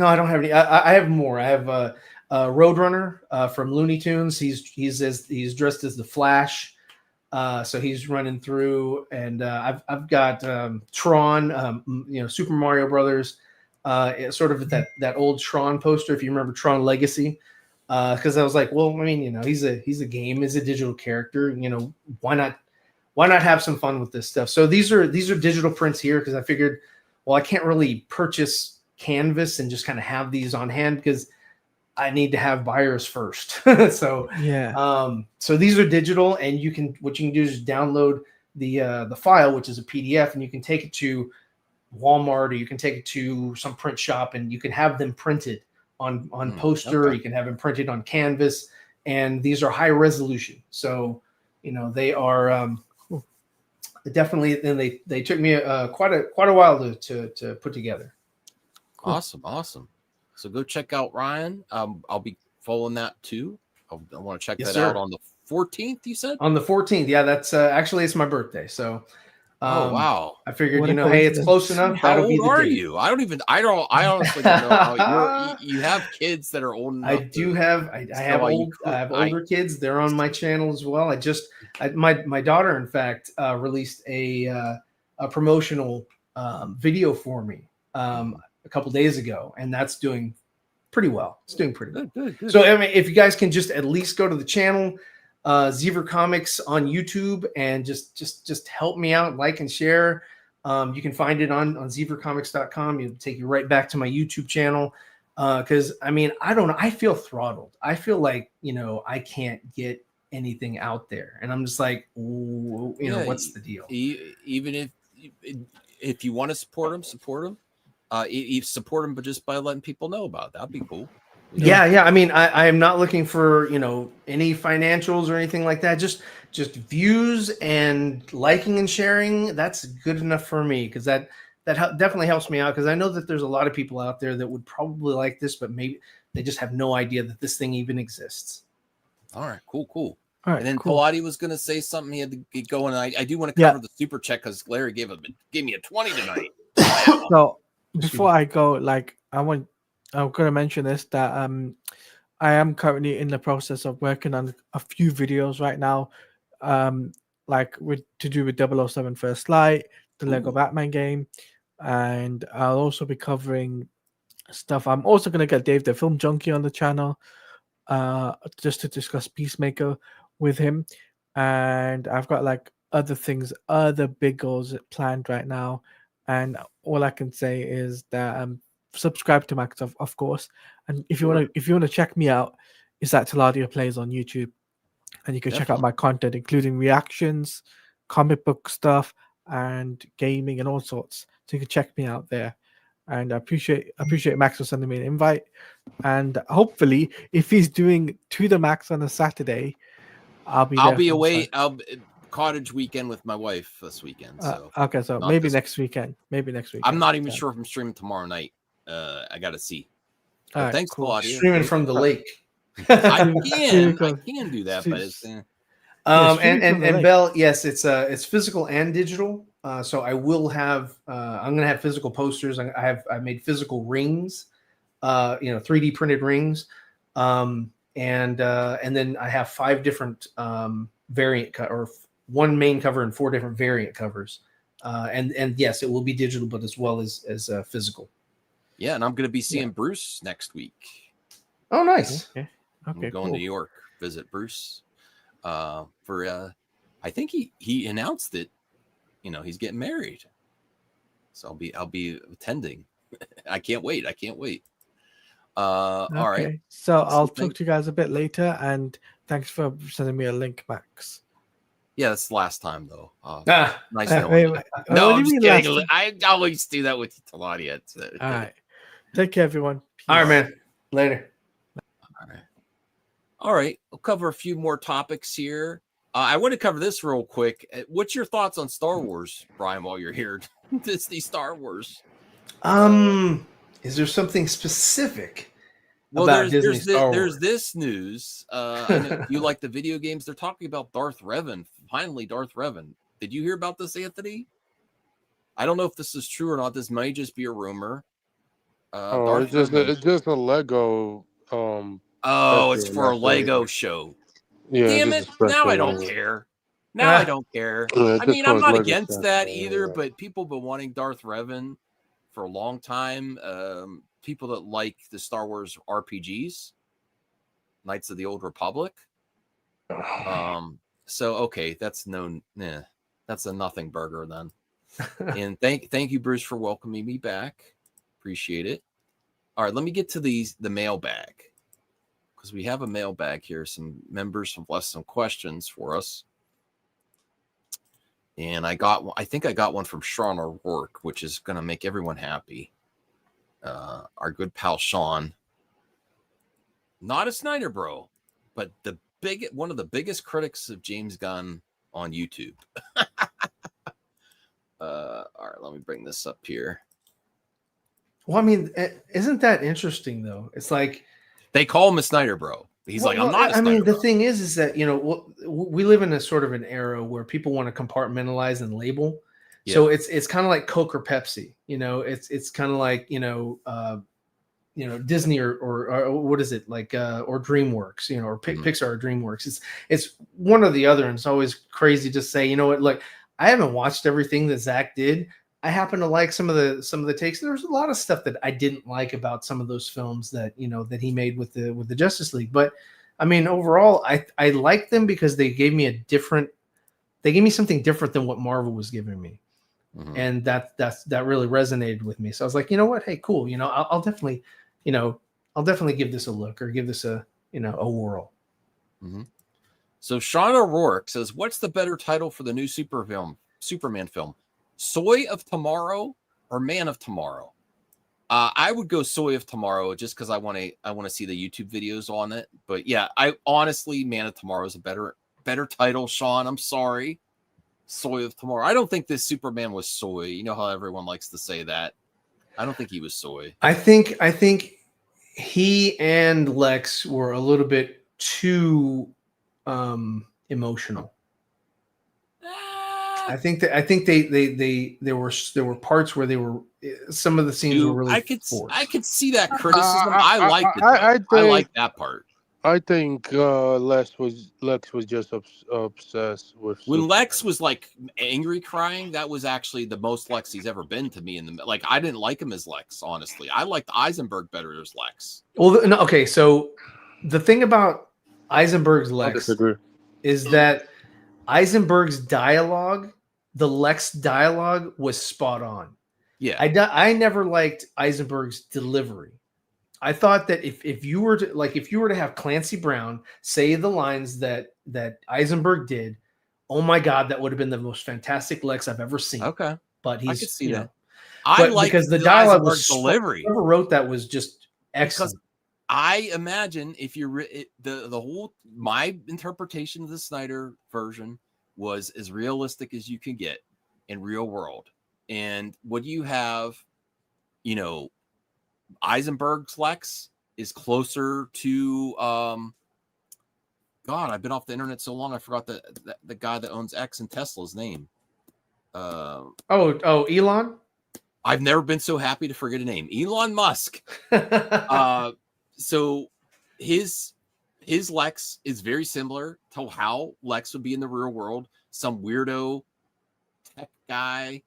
I don't have any. I have more. I have Roadrunner from Looney Tunes. He's dressed as the Flash. So he's running through, and I've got Tron, Super Mario Brothers, sort of that old Tron poster, if you remember Tron Legacy. Because I was like, well, I mean, he's a game, he's a digital character. Why not have some fun with this stuff? So these are digital prints here, because I figured, well, I can't really purchase canvas and just kind of have these on hand, because I need to have buyers first. So yeah. So these are digital, and what you can do is download the file, which is a PDF, and you can take it to Walmart, or you can take it to some print shop, and you can have them printed on poster. Okay. You can have them printed on canvas, and these are high resolution. So they are definitely. And they took me quite a while to put together. Cool. Awesome. So go check out Ryan. I'll be following that too. I want to check that out on the 14th. You said on the 14th. Yeah, that's actually it's my birthday. So. Oh wow! I figured, hey, it's close enough. How old are you? I honestly don't know. You have kids that are old enough. I have older kids. They're on my channel as well. My daughter, in fact, released a promotional video for me a couple days ago, and that's doing pretty well. It's doing pretty well. Good. So I mean, if you guys can just at least go to the channel, Zever Comics on YouTube, and just help me out, like and share. You can find it on zevercomics.com. It'll take you right back to my YouTube channel. Because I mean, I don't know. I feel throttled. I feel like, I can't get anything out there, and I'm just like, what's the deal? Even if you want to support them, support them. Support them, but just by letting people know about it. That'd be cool. Yeah. I mean, I am not looking for any financials or anything like that. Just views and liking and sharing. That's good enough for me, because that definitely helps me out, because I know that there's a lot of people out there that would probably like this, but maybe they just have no idea that this thing even exists. All right, cool. All right, And then cool. Pilati was going to say something. He had to get going. I do want to cover the super check, because Larry gave me a 20 tonight. So before I go, like I'm going to mention this, that I am currently in the process of working on a few videos right now, like to do with 007 First Light, the Lego Batman game, and I'll also be covering stuff. I'm also going to get Dave the Film Junkie on the channel, just to discuss Peacemaker with him, and I've got like other big goals planned right now, and all I can say is that subscribe to Max, of course, and if you want to check me out, it's at Taladia Plays on YouTube, and you can check out my content, including reactions, comic book stuff, and gaming and all sorts. So you can check me out there. And I appreciate Max for sending me an invite. And hopefully, if he's doing To the Max on a Saturday, I'll be away. Cottage weekend with my wife this weekend. So okay, so maybe next weekend. I'm not even sure if I'm streaming tomorrow night. I got to see. Right, thanks, cool. Claudia. Streaming from the lake. I can do that, but it's. And Bell, yes, it's physical and digital. So I will have I'm gonna have physical posters. I made physical rings, 3D printed rings, and then I have 5 different variant or one main cover and 4 different variant covers. And yes, it will be digital, but as well as physical. Yeah, and I'm gonna be seeing Bruce next week. Oh, nice. Okay, I'm going to New York, visit Bruce. For I think he announced that he's getting married, so I'll be attending. I can't wait. All right, so I'll talk to you guys a bit later, and thanks for sending me a link, Max. Yeah, that's the last time though. Nice wait, knowing you. No, I'm just kidding. I always do that with you, Taladia. All right, take care, everyone. Peace. All right, man. Later. All right, we'll cover a few more topics here. I want to cover this real quick. What's your thoughts on Star Wars, Brian, while you're here? Disney Star Wars. Is there something specific about Disney Star Wars? There's this news. I know you like the video games. They're talking about Darth Revan. Finally, Darth Revan. Did you hear about this, Anthony? I don't know if this is true or not. This may just be a rumor. It's just a Lego. It's for a Lego show. Yeah, damn it! Now I don't care. I don't care. I mean, I'm not against that either, but people have been wanting Darth Revan for a long time. People that like the Star Wars RPGs, Knights of the Old Republic. So okay, that's that's a nothing burger then. And thank you, Bruce, for welcoming me back. Appreciate it. All right, let me get to the mailbag, because we have a mailbag here. Some members have left some questions for us. And I think I got one from Sean O'Rourke, which is going to make everyone happy. Our good pal Sean. Not a Snyder bro, but one of the biggest critics of James Gunn on YouTube. All right, let me bring this up here. Well, I mean, isn't that interesting though? It's like they call him a Snyder bro. He's like, I'm not a Snyder bro. The thing is that, we live in a sort of an era where people want to compartmentalize and label. Yeah. So it's kind of like Coke or Pepsi, it's kind of like, Disney or what is it like, or DreamWorks, or Pixar or DreamWorks. It's one or the other. And it's always crazy to say, like, I haven't watched everything that Zach did. I happen to like some of the takes. There's a lot of stuff that I didn't like about some of those films that that he made with the Justice League. But I mean, overall, I liked them because they gave me something different than what Marvel was giving me, and that really resonated with me. So I was like, you know what? Hey, cool. I'll definitely give this a look or give this a whirl. So Sean O'Rourke says, "What's the better title for the new Superman film? Soy of Tomorrow or Man of Tomorrow?" I would go Soy of Tomorrow just because I want to see the YouTube videos on it. But yeah, I honestly, Man of Tomorrow is a better title, Sean. I'm sorry. Soy of Tomorrow. I don't think this Superman was soy. You know how everyone likes to say that. I don't think he was soy. I think he and Lex were a little bit too emotional. I think there were parts where some of the scenes were really forced. I could see that criticism. I liked it. I like that part. I think Lex was just obsessed with. When Lex was like angry crying, that was actually the most Lex he's ever been to me. I didn't like him as Lex, honestly. I liked Eisenberg better as Lex. Well, no, okay. So the thing about Eisenberg's Lex is that Eisenberg's dialogue, the Lex dialogue, was spot on. Yeah, I never liked Eisenberg's delivery. I thought that if you were to have Clancy Brown say the lines that Eisenberg did, oh my God, that would have been the most fantastic Lex I've ever seen. Okay, but I could see that. I like because the dialogue was delivery. Whoever wrote that was just excellent. Because I imagine if you my interpretation of the Snyder version was as realistic as you can get in real world, and what you have, Eisenberg's Lex is closer to God, I've been off the internet so long I forgot the guy that owns X and Tesla's name. Elon? I've never been so happy to forget a name. Elon Musk. So his Lex is very similar to how Lex would be in the real world. Some weirdo tech guy,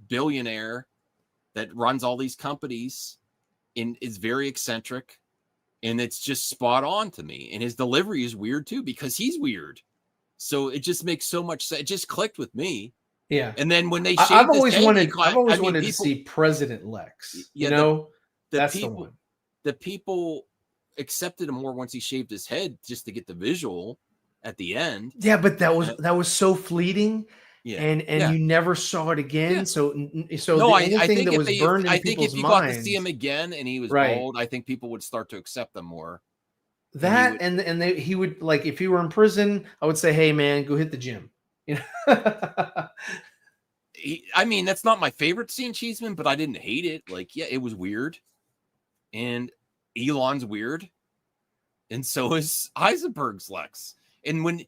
billionaire that runs all these companies and is very eccentric, and it's just spot on to me. And his delivery is weird too because he's weird. So it just makes so much sense. It just clicked with me. Yeah. And then when they I've always wanted to see President Lex. That's the one. The people accepted him more once he shaved his head just to get the visual at the end. Yeah, but that was so fleeting. Yeah. And you never saw it again. Yeah. So no, I think that was burned in people's if you minds, got to see him again and he was bald, I think people would start to accept them more. That he would like if he were in prison, I would say, hey man, go hit the gym. I mean, that's not my favorite scene, Cheeseman, but I didn't hate it. Like, yeah, it was weird. And Elon's weird. And so is Eisenberg's Lex. And when,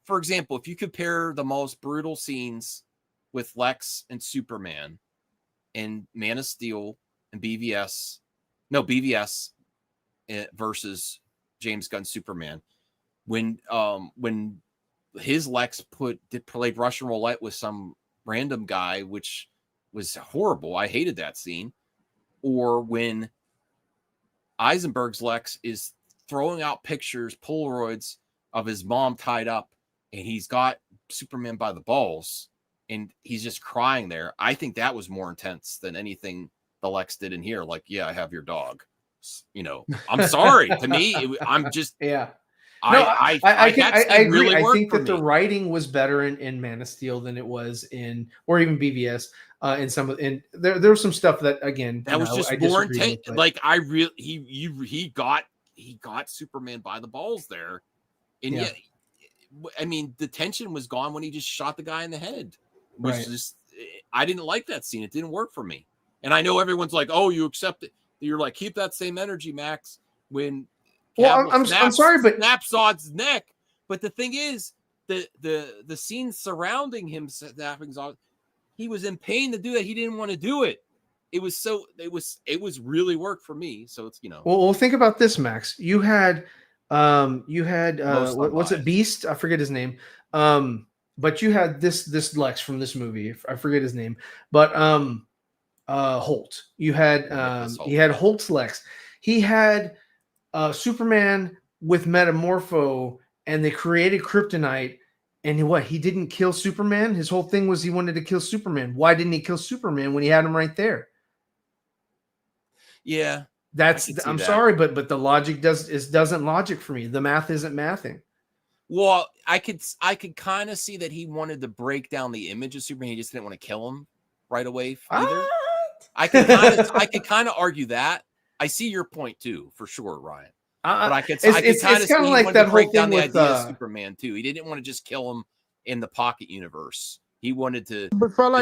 for example, if you compare the most brutal scenes with Lex and Superman and Man of Steel and BVS versus James Gunn's Superman, when his Lex played Russian roulette with some random guy, which was horrible. I hated that scene. Or when Eisenberg's Lex is throwing out pictures, Polaroids of his mom tied up, and he's got Superman by the balls, and he's just crying there. I think that was more intense than anything the Lex did in here. Like, yeah, I have your dog. I'm sorry. To me, I'm just I agree. I think that the writing was better in Man of Steel than it was or even BVS. There was some stuff that again that was just more intense. Like he got Superman by the balls there, and yet, I mean, the tension was gone when he just shot the guy in the head. I didn't like that scene. It didn't work for me. And I know everyone's like, "Oh, you accept it." You're like, "Keep that same energy, Max." When I'm sorry, but snap Zod's neck. But the thing is, the scene surrounding him snapping Zod, he was in pain to do that. He didn't want to do it. It was really work for me. So it's Well, think about this, Max. You had what's it, Beast? I forget his name. but you had this Lex from this movie. I forget his name, but Holt. You had he had Holt's Lex. He had Superman with Metamorpho, and they created Kryptonite. And what, he didn't kill Superman? His whole thing was he wanted to kill Superman. Why didn't he kill Superman when he had him right there? Yeah, I'm sorry, but the logic doesn't logic for me. The math isn't mathing. Well, I could kind of see that he wanted to break down the image of Superman. He just didn't want to kill him right away either. I could kind of argue that. I see your point too, for sure, Ryan. But I could kind of see he like wanted that to break whole down thing the with, idea of Superman too. He didn't want to just kill him in the Pocket universe. He wanted to destroy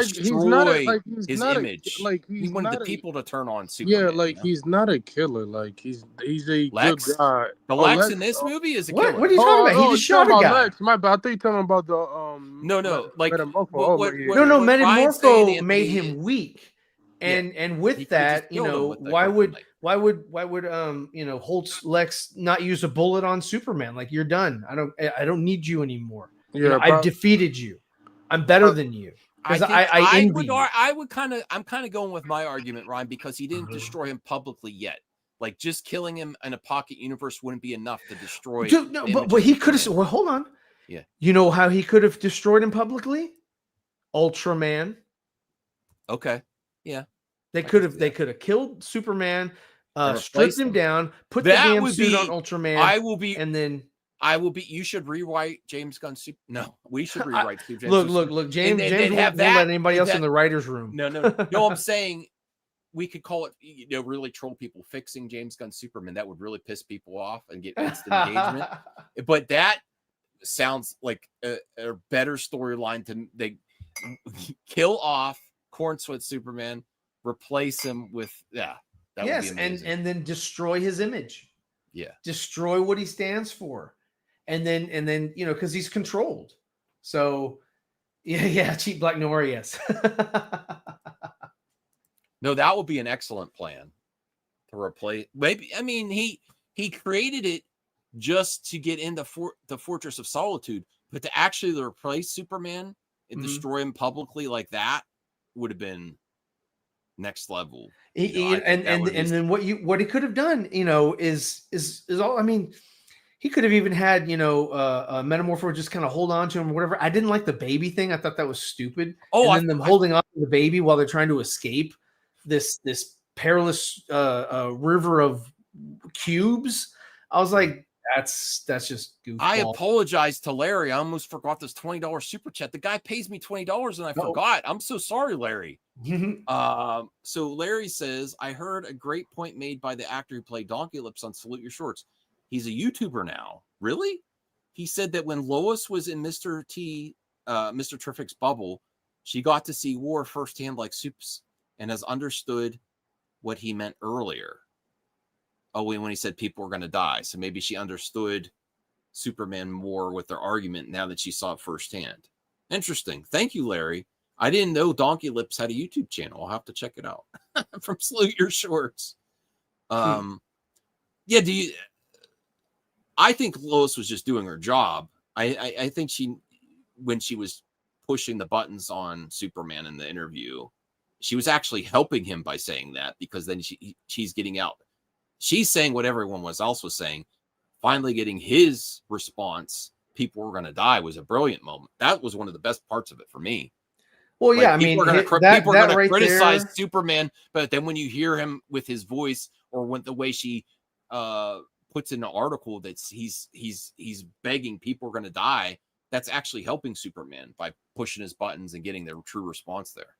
his image. He wanted the people to turn on Superman. Yeah, like he's not a killer. Like he's a Lex? good guy. The Lex in this movie is a killer. What are you talking about? He just shot a guy. Lex. My bad. I thought you talking about the Metamorpho. Metamorpho made him weak. And with that, why would Holt's Lex not use a bullet on Superman? Like, you're done. I don't need you anymore. Yeah, I've defeated you. I'm better than you. Because I'm kind of going with my argument, Ryan, because he didn't destroy him publicly yet. Like, just killing him in a Pocket universe wouldn't be enough to destroy. Dude, no, but he could have. Well, hold on. Yeah. You know how he could have destroyed him publicly? Ultraman. Okay. Yeah. They could have killed Superman, stripped him down, put the damn suit on Ultraman. You should rewrite James Gunn. No, we should rewrite James. Look. James won't let anybody else in the writers' room. No. I'm saying we could call it, really troll people, fixing James Gunn Superman. That would really piss people off and get instant engagement. But that sounds like a better storyline to they kill off Corn Sweat Superman, replace him with that would be amazing. and then destroy his image. Yeah, destroy what he stands for, and then because he's controlled. So yeah, cheap black noir. Yes. No, that would be an excellent plan to replace. Maybe he created it just to get in the Fortress of Solitude, but to actually replace Superman and destroy him publicly like that would have been next level. And then what he could have done, is all. I mean, he could have even had Metamorpho just kind of hold on to him or whatever. I didn't like the baby thing. I thought that was stupid. And then them holding on to the baby while they're trying to escape this perilous river of cubes. I was like, that's just goofball. I apologize to Larry. I almost forgot this $20 super chat. The guy pays me $20 and I forgot. I'm so sorry, Larry. So Larry says, I heard a great point made by the actor who played Donkey Lips on Salute Your Shorts. He's a YouTuber now. Really? He said that when Lois was in Mr. Terrific's bubble, she got to see war firsthand like Soups and has understood what he meant earlier. Oh, when he said people were going to die. So maybe she understood Superman more with their argument now that she saw it firsthand. Interesting. Thank you, Larry. I didn't know Donkey Lips had a YouTube channel. I'll have to check it out. From Salute Your Shorts. Yeah, I think Lois was just doing her job. I think when she was pushing the buttons on Superman in the interview, she was actually helping him by saying that, because then she's getting out. She's saying what everyone else was saying. Finally getting his response, people were going to die, was a brilliant moment. That was one of the best parts of it for me. Well, yeah, people are going to criticize Superman, but then when you hear him with his voice, or when the way she puts in the article that he's begging people are going to die, that's actually helping Superman by pushing his buttons and getting their true response there.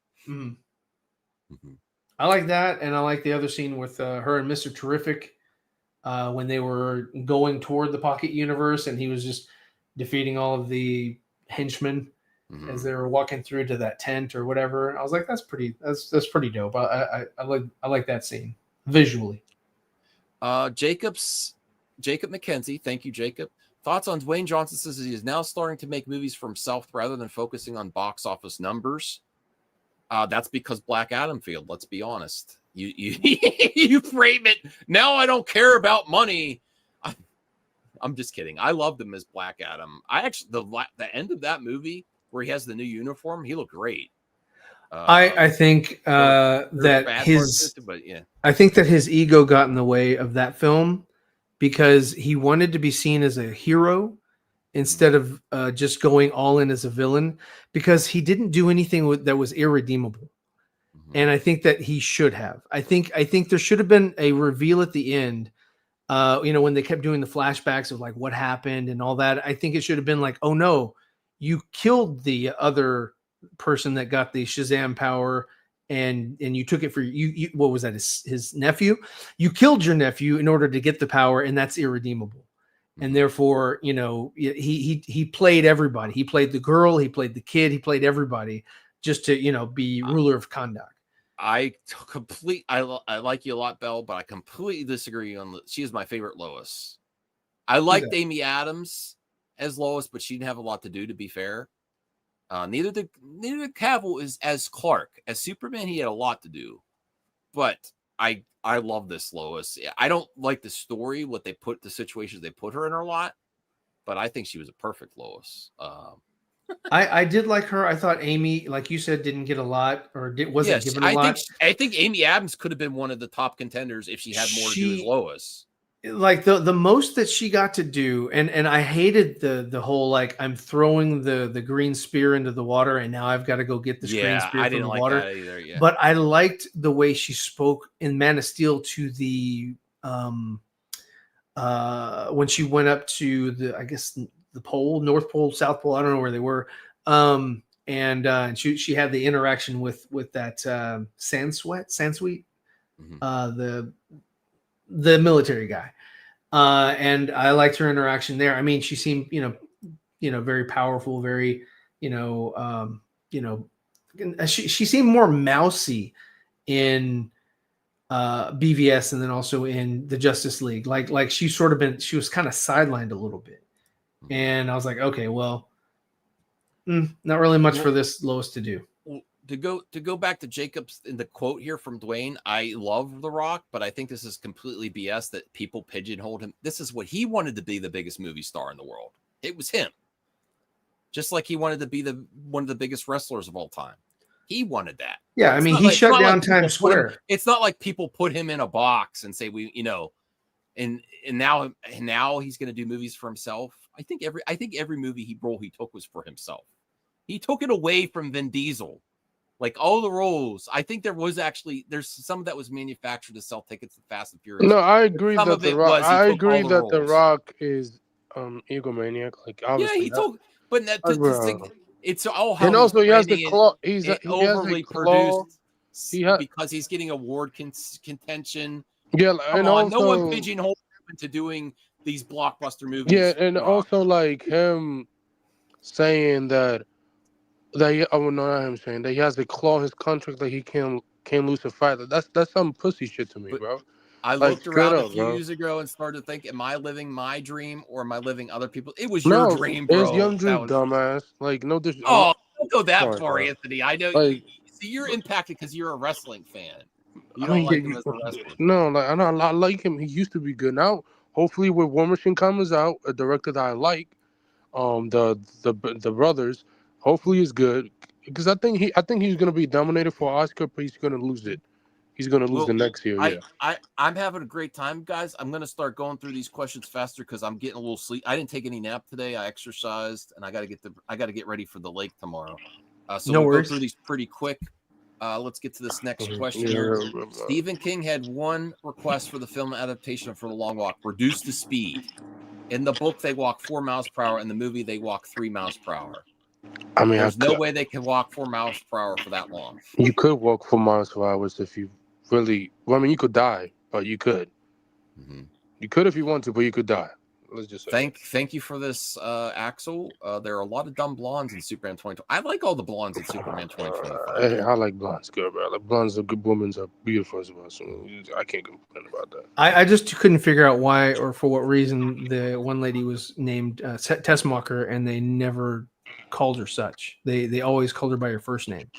I like that, and I like the other scene with her and Mr. Terrific when they were going toward the Pocket Universe, and he was just defeating all of the henchmen as they were walking through to that tent or whatever. And I was like, that's pretty dope. I like that scene visually. Jacob McKenzie, thank you, Jacob. Thoughts on Dwayne Johnson says he is now starting to make movies for himself rather than focusing on box office numbers. That's because Black Adam failed. Let's be honest. You frame it. Now I don't care about money. I'm just kidding. I loved him as Black Adam. I actually the end of that movie where he has the new uniform, he looked great. I think there were that bad parts his to it, but yeah. I think that his ego got in the way of that film because he wanted to be seen as a hero instead of just going all in as a villain, because he didn't do anything that was irredeemable. And I think that he should have. I think there should have been a reveal at the end. When they kept doing the flashbacks of like what happened and all that. I think it should have been like, oh no, you killed the other person that got the Shazam power, and you took it for you. What was that? His nephew? You killed your nephew in order to get the power, and that's irredeemable. And therefore, he played everybody. He played the girl. He played the kid. He played everybody just to be ruler of conduct. I like you a lot, Belle, but I completely disagree on she is my favorite Lois. I liked Amy Adams as Lois, but she didn't have a lot to do, to be fair. Neither did Cavill is as Clark. As Superman, he had a lot to do. But I love this Lois. I don't like the story, the situations they put her in a lot, but I think she was a perfect Lois. I did like her. I thought Amy, like you said, didn't get a lot, or wasn't given a lot. I think Amy Adams could have been one of the top contenders if she had more to do as Lois. Like the most that she got to do, and I hated the whole like I'm throwing the green spear into the water and now I've got to go get this green spear from the water. That either, yeah. But I liked the way she spoke in Man of Steel to the when she went up to the pole, North Pole, South Pole, I don't know where they were. And she had the interaction with that Sansweet, the military guy. And I liked her interaction there. I mean, she seemed, very powerful, very, she seemed more mousy in BVS and then also in the Justice League. Like she was kind of sidelined a little bit. And I was like, okay, well, not really much for this Lois to do. To go back to Jacobs in the quote here from Dwayne, I love The Rock, but I think this is completely BS that people pigeonholed him. This is what he wanted to be, the biggest movie star in the world. It was him. Just like he wanted to be one of the biggest wrestlers of all time. He wanted that. Yeah, I mean, he shut down Times Square. It's not like people put him in a box and say and now he's going to do movies for himself. I think every movie he took was for himself. He took it away from Vin Diesel. Like all the roles, I think there's some that was manufactured to sell tickets to Fast and Furious. No, I agree that The Rock. I agree that The Rock is egomaniac. Like obviously, yeah, he took, but it's all how. And also, he has the claw. He's overly produced because he's getting award contention. Yeah, and also no one pigeonholed him into doing these blockbuster movies. Yeah, and also like him saying that he has to claw his contract that he can't lose a fight. That's some pussy shit to me, bro. I looked around a few years ago and started to think, am I living my dream or am I living other people? It was your dream, bro. It's your dream, dumbass. Like no, don't go that far, Anthony. I know. See, you're impacted because you're a wrestling fan. You don't like him as a wrestler. No, I like him. He used to be good. Now, hopefully, when War Machine comes out, a director that I like, the brothers. Hopefully he's good because I think he's gonna be nominated for Oscar, but he's gonna lose it. He's gonna lose the next year. I'm having a great time, guys. I'm gonna start going through these questions faster because I'm getting a little sleep. I didn't take any nap today. I exercised and I gotta get ready for the lake tomorrow. So we'll go through these pretty quick. Let's get to this next question here. Stephen King had one request for the film adaptation for The Long Walk: reduce the speed. In the book, they walk 4 miles per hour. In the movie, they walk 3 miles per hour. I mean, there's no way they can walk 4 miles per hour for that long. You could walk 4 miles per hour if you really. Well, I mean, you could die, but you could. Mm-hmm. You could if you want to, but you could die. Let's just say. Thank you for this, Axel. There are a lot of dumb blondes in Superman 2020. I like all the blondes in Superman 2025. I like blondes, good, bro. Like blondes are good. Women are beautiful as well. So I can't complain about that. I just couldn't figure out why or for what reason the one lady was named Tessmacher and they never called her such. They always called her by her first name.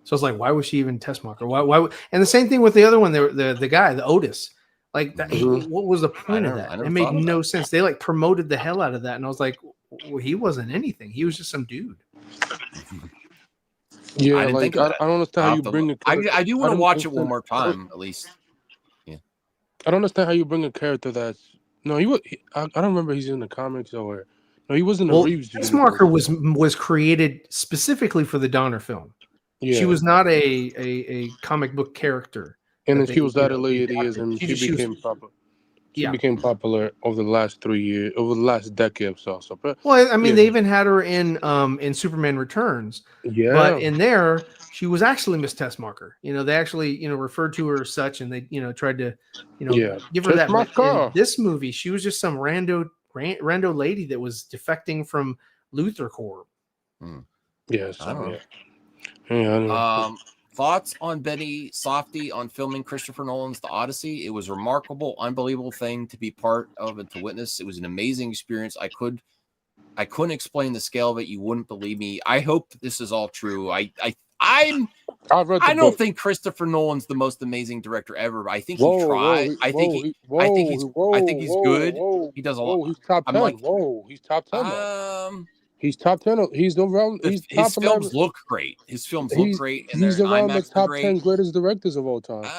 So I was like, why was she even Tessmacher? Why? And the same thing with the other one, the guy, the Otis. Like that, what was the point of that? It made no sense. They like promoted the hell out of that, and I was like, he wasn't anything. He was just some dude. Yeah, I didn't like think of that. I don't understand I'll how have you to bring look. a character. I do want to don't watch it one understand- more time, at least. Yeah. I don't understand how you bring a character that's no. I don't remember he's in the comics or no. He was in the Well, Reeves Tess universe. Marker was created specifically for the Donner film. Yeah, She was not a comic book character. and that then she was that they lady, adapted. and she was- became popular. She Yeah. became popular over the last 3 years, over the last decade or so. So, but Well, I mean, yeah. they even had her in Superman Returns, yeah, but in there she was actually Miss Tessmarker. They actually referred to her as such, and they tried to Yeah. give her that. But Tessmarker. in this movie, she was just some rando lady that was defecting from Luthor Corp. Yeah, I don't so know. yeah. I don't know. Thoughts on Benny Safdie on filming Christopher Nolan's The Odyssey? It was a remarkable, unbelievable thing to be part of and to witness. It was an amazing experience. I couldn't explain the scale of it. You wouldn't believe me. I hope this is all true. I don't think Christopher Nolan's the most amazing director ever. I think he tried. I think he's good. He does a lot. He's top 10. Like, he's top 10. He's top 10. He's around. He's his top films 11. look great. His films look great, and He's they're in around the IMAX. They're top great. 10 greatest directors of all time.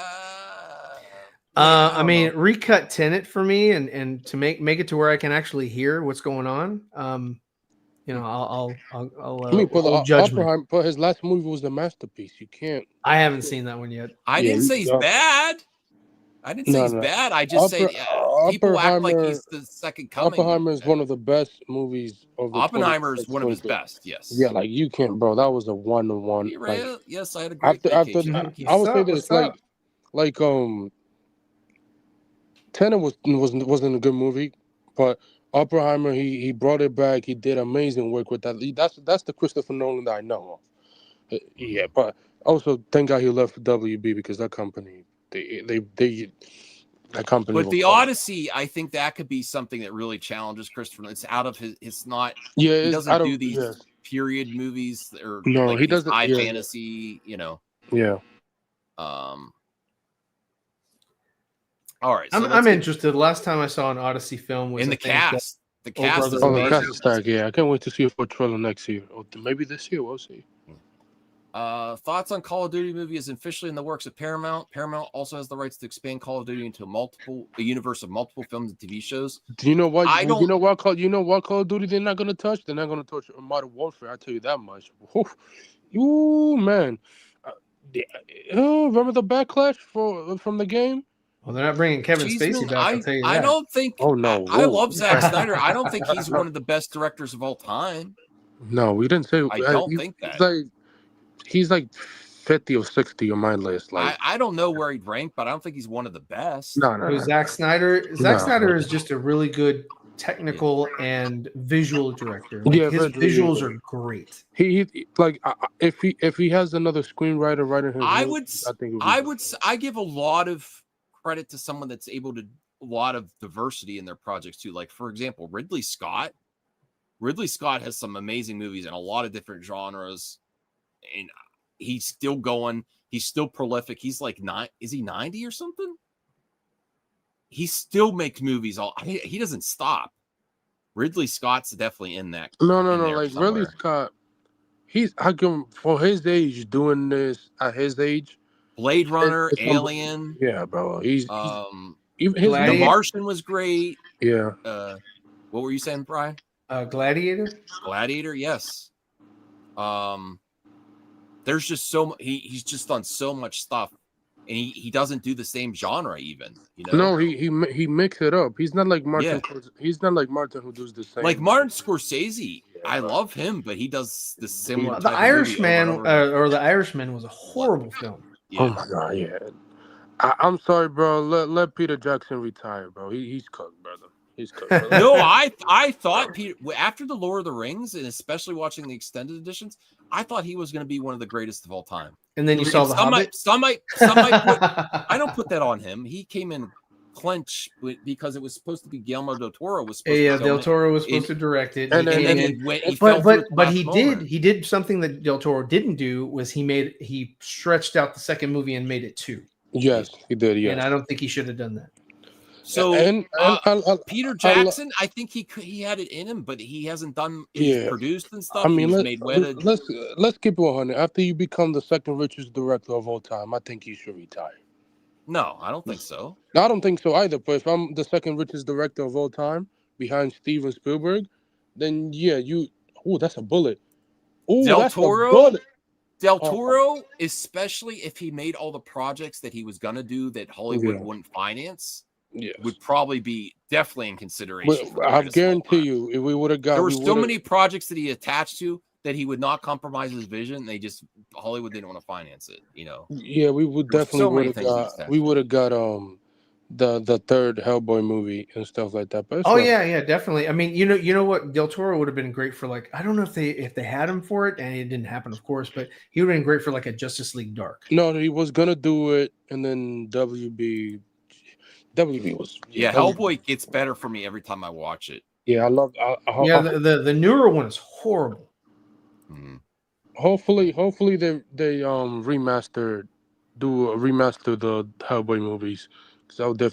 I mean, recut Tenet for me, and to make it to where I can actually hear what's going on. I'll hold judgment. But his last movie was a masterpiece. You can't. I haven't seen that one yet. I didn't say he's bad. I didn't say he's bad. I just say people act like he's the second coming. Oppenheimer is one of the best movies of the Oppenheimer is one of his best. Yes. Yeah, like you can't, bro. That was a 1-to-1. Like, yes, I had a great after vacation. I would say this like Tenet wasn't a good movie, but Oppenheimer he brought it back. He did amazing work with that. That's the Christopher Nolan that I know of. Yeah, but also thank God he left WB because that company that company. But the Odyssey, I think that could be something that really challenges Christopher. It's out of his. It's not. Yeah, he doesn't do these period movies or he doesn't. High fantasy. Yeah. All right. So I'm interested. The last time I saw an Odyssey film was in the cast. The cast is the cast is stacked. Yeah, I can't wait to see it for a trailer next year, or maybe this year. We'll see. Thoughts on Call of Duty movie is officially in the works of Paramount. Paramount also has the rights to expand Call of Duty into a universe of multiple films and TV shows. Do you know what? You know what Call of Duty they're not gonna touch? They're not gonna touch Modern Warfare. I tell you that much. Ooh, man. Remember the backlash from the game? Well, they're not bringing Kevin Spacey back. I'll tell you that. I don't think. Oh no! I love Zack Snyder. I don't think he's one of the best directors of all time. No, we didn't say. I don't think that. He's like 50 or 60 on my list. Like I don't know where he'd rank, but I don't think he's one of the best. No. Zack Snyder. Zack Snyder is just a really good technical and visual director. Like, his visuals are great. He like if he has another screenwriter writing his I give a lot of credit to someone that's able to a lot of diversity in their projects too. Like for example, Ridley Scott. Ridley Scott has some amazing movies in a lot of different genres, and he's still going. He's still prolific. He's like is he 90 or something? He still makes movies. He doesn't stop. Ridley Scott's definitely in that. No. Like somewhere. Ridley Scott, I can for his age doing this at his age. Blade Runner, Alien. Yeah, bro. He's The Martian was great. Yeah. What were you saying, Brian? Gladiator. Gladiator, yes. There's just he's just done so much stuff, and he doesn't do the same genre even. No, he mixed it up. He's not like Martin. Yeah. He's not like Martin who does the same. Like Martin Scorsese, I love him, but he does the similar. The Irishman or The Irishman was a horrible film. Yeah. Oh my god, yeah. I'm sorry, bro. Let Peter Jackson retire, bro. He's cooked, brother. He's cooked. Brother. No, I thought Peter after the Lord of the Rings, and especially watching the extended editions, I thought he was going to be one of the greatest of all time. And then you saw The Hobbit. Some might put, I don't put that on him. He came in clench because it was supposed to be Guillermo del Toro was supposed to Del Toro was supposed to direct it. And then he did something that Del Toro didn't do was he stretched out the second movie and made it 2. Yes, he did. Yeah, and I don't think he should have done that. So and Peter I Jackson, I think he had it in him, but he hasn't done. He's Yeah. produced and stuff. I mean, He's made wedded. let's keep it 100. After you become the second richest director of all time, I think you should retire. No, I don't think so. I don't think so either. But if I'm the second richest director of all time, behind Steven Spielberg, then yeah, you. Oh, that's a bullet. Oh, Del that's a Toro. bullet. Del Oh. Toro, especially if he made all the projects that he was gonna do that Hollywood Yeah. wouldn't finance, Yes. would probably be definitely in consideration. For the I greatest of all guarantee time. you, if we would have got, There were we so would've- many projects that he attached to that he would not compromise his vision. They just Hollywood didn't want to finance it. You know. Yeah, we would There were definitely so many would have things he got. attached We to. would have got the third Hellboy movie and stuff like that. But it's Oh not- yeah, definitely. I mean, you know what, Del Toro would have been great for, like, I don't know if they had him for it, and it didn't happen, of course, but he would have been great for like a Justice League Dark. No, he was gonna do it, and then WB was Yeah, Hellboy gets better for me every time I watch it. Yeah, I love. Yeah, the newer one is horrible. Hopefully they remaster the Hellboy movies. So I want to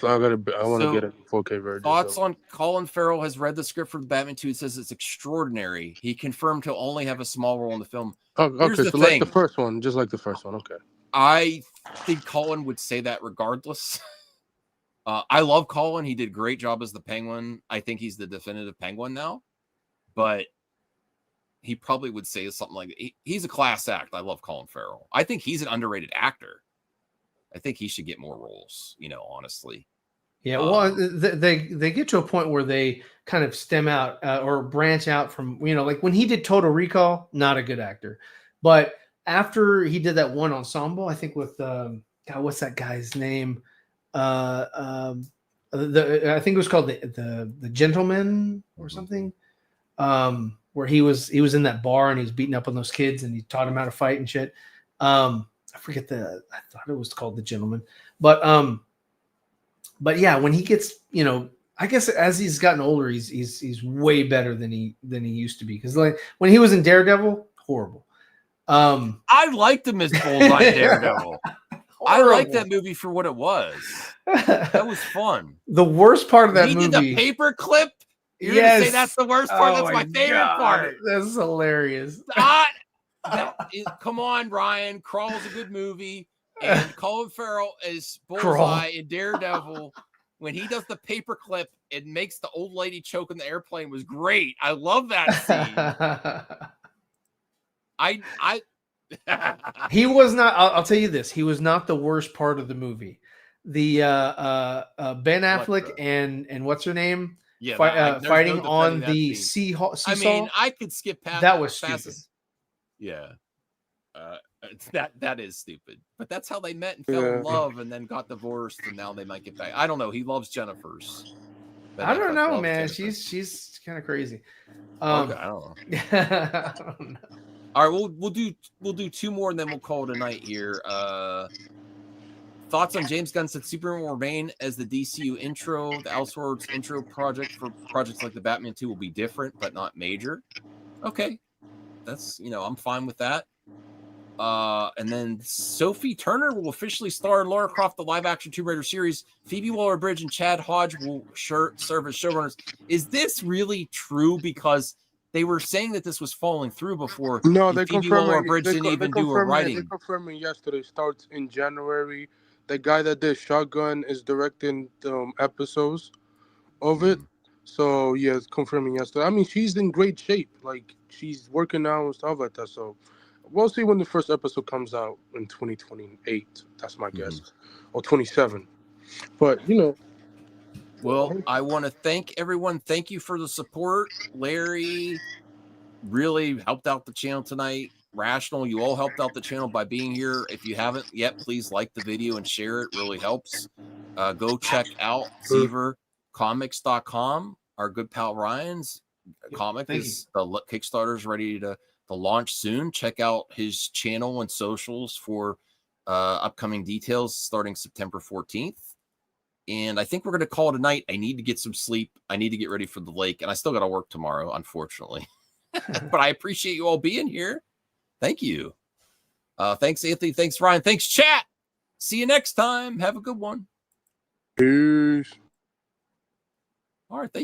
So, get a 4K version. Thoughts so. on Colin Farrell has read the script for the Batman 2. It says it's extraordinary. He confirmed he'll only have a small role in the film. Oh, Here's okay, the so like thing. the first one, just like the first one. Okay. I think Colin would say that regardless. I love Colin. He did a great job as the Penguin. I think he's the definitive Penguin now. But he probably would say something like, he's a class act. I love Colin Farrell. I think he's an underrated actor. I think he should get more roles, honestly. Yeah, well, they get to a point where they kind of stem out or branch out from, like when he did Total Recall, not a good actor. But after he did that one ensemble, I think with, God, what's that guy's name? I think it was called the Gentleman or something. Where he was in that bar and he was beating up on those kids and he taught them how to fight and shit. I forget I thought it was called The Gentleman, but yeah, when he gets, I guess as he's gotten older, he's way better than he used to be. Cause like when he was in Daredevil, horrible. I liked him as Bullseye Daredevil. I liked that movie for what it was. That was fun. The worst part of that he movie. Did the paper clip. You're gonna say that's the worst part. Oh That's my favorite part. That's hilarious. Come on, Ryan. Crawl's a good movie, and Colin Farrell is Bullseye Crawl. in Daredevil. When he does the paper clip, it makes the old lady choke in the airplane was great. I love that scene. He was not. I'll tell you this. He was not the worst part of the movie. The Ben Affleck and what's her name? Yeah, fighting no on that the scene. seesaw. I mean, I could skip past that. Was fast stupid. Yeah, that is stupid. But that's how they met and fell in love, and then got divorced, and now they might get back. I don't know. He loves Jennifer's. I don't know, man. She's kind of crazy. Okay, I don't know. I don't know. All right, we'll do two more, and then we'll call it a night here. Thoughts on James Gunn said Superman will remain as the DCU intro. The Elseworlds intro project for projects like the Batman 2 will be different, but not major. Okay. That's, I'm fine with that. And then Sophie Turner will officially star in Lara Croft, the live-action Tomb Raider series. Phoebe Waller-Bridge and Chad Hodge will serve as showrunners. Is this really true? Because they were saying that this was falling through before. No, they Phoebe confirmed Waller-Bridge didn't even do a writing. They confirmed it yesterday. Starts in January. The guy that did Shotgun is directing episodes of it. So yeah, it's confirming yesterday. I mean, she's in great shape. Like she's working now and stuff like that. So we'll see when the first episode comes out in 2028. That's my guess, or 27. But Well, I want to thank everyone. Thank you for the support. Larry really helped out the channel tonight. Rational, you all helped out the channel by being here. If you haven't yet, please like the video and share it. Really helps. Go check out zevercomics.com. Our good pal Ryan's comic is the Kickstarter's ready to launch soon. Check out his channel and socials for upcoming details starting September 14th. And I think we're going to call it a night. I need to get some sleep. I need to get ready for the lake. And I still got to work tomorrow, unfortunately. But I appreciate you all being here. Thank you. Thanks, Anthony. Thanks, Ryan. Thanks, chat. See you next time. Have a good one. Peace. All right, thank you.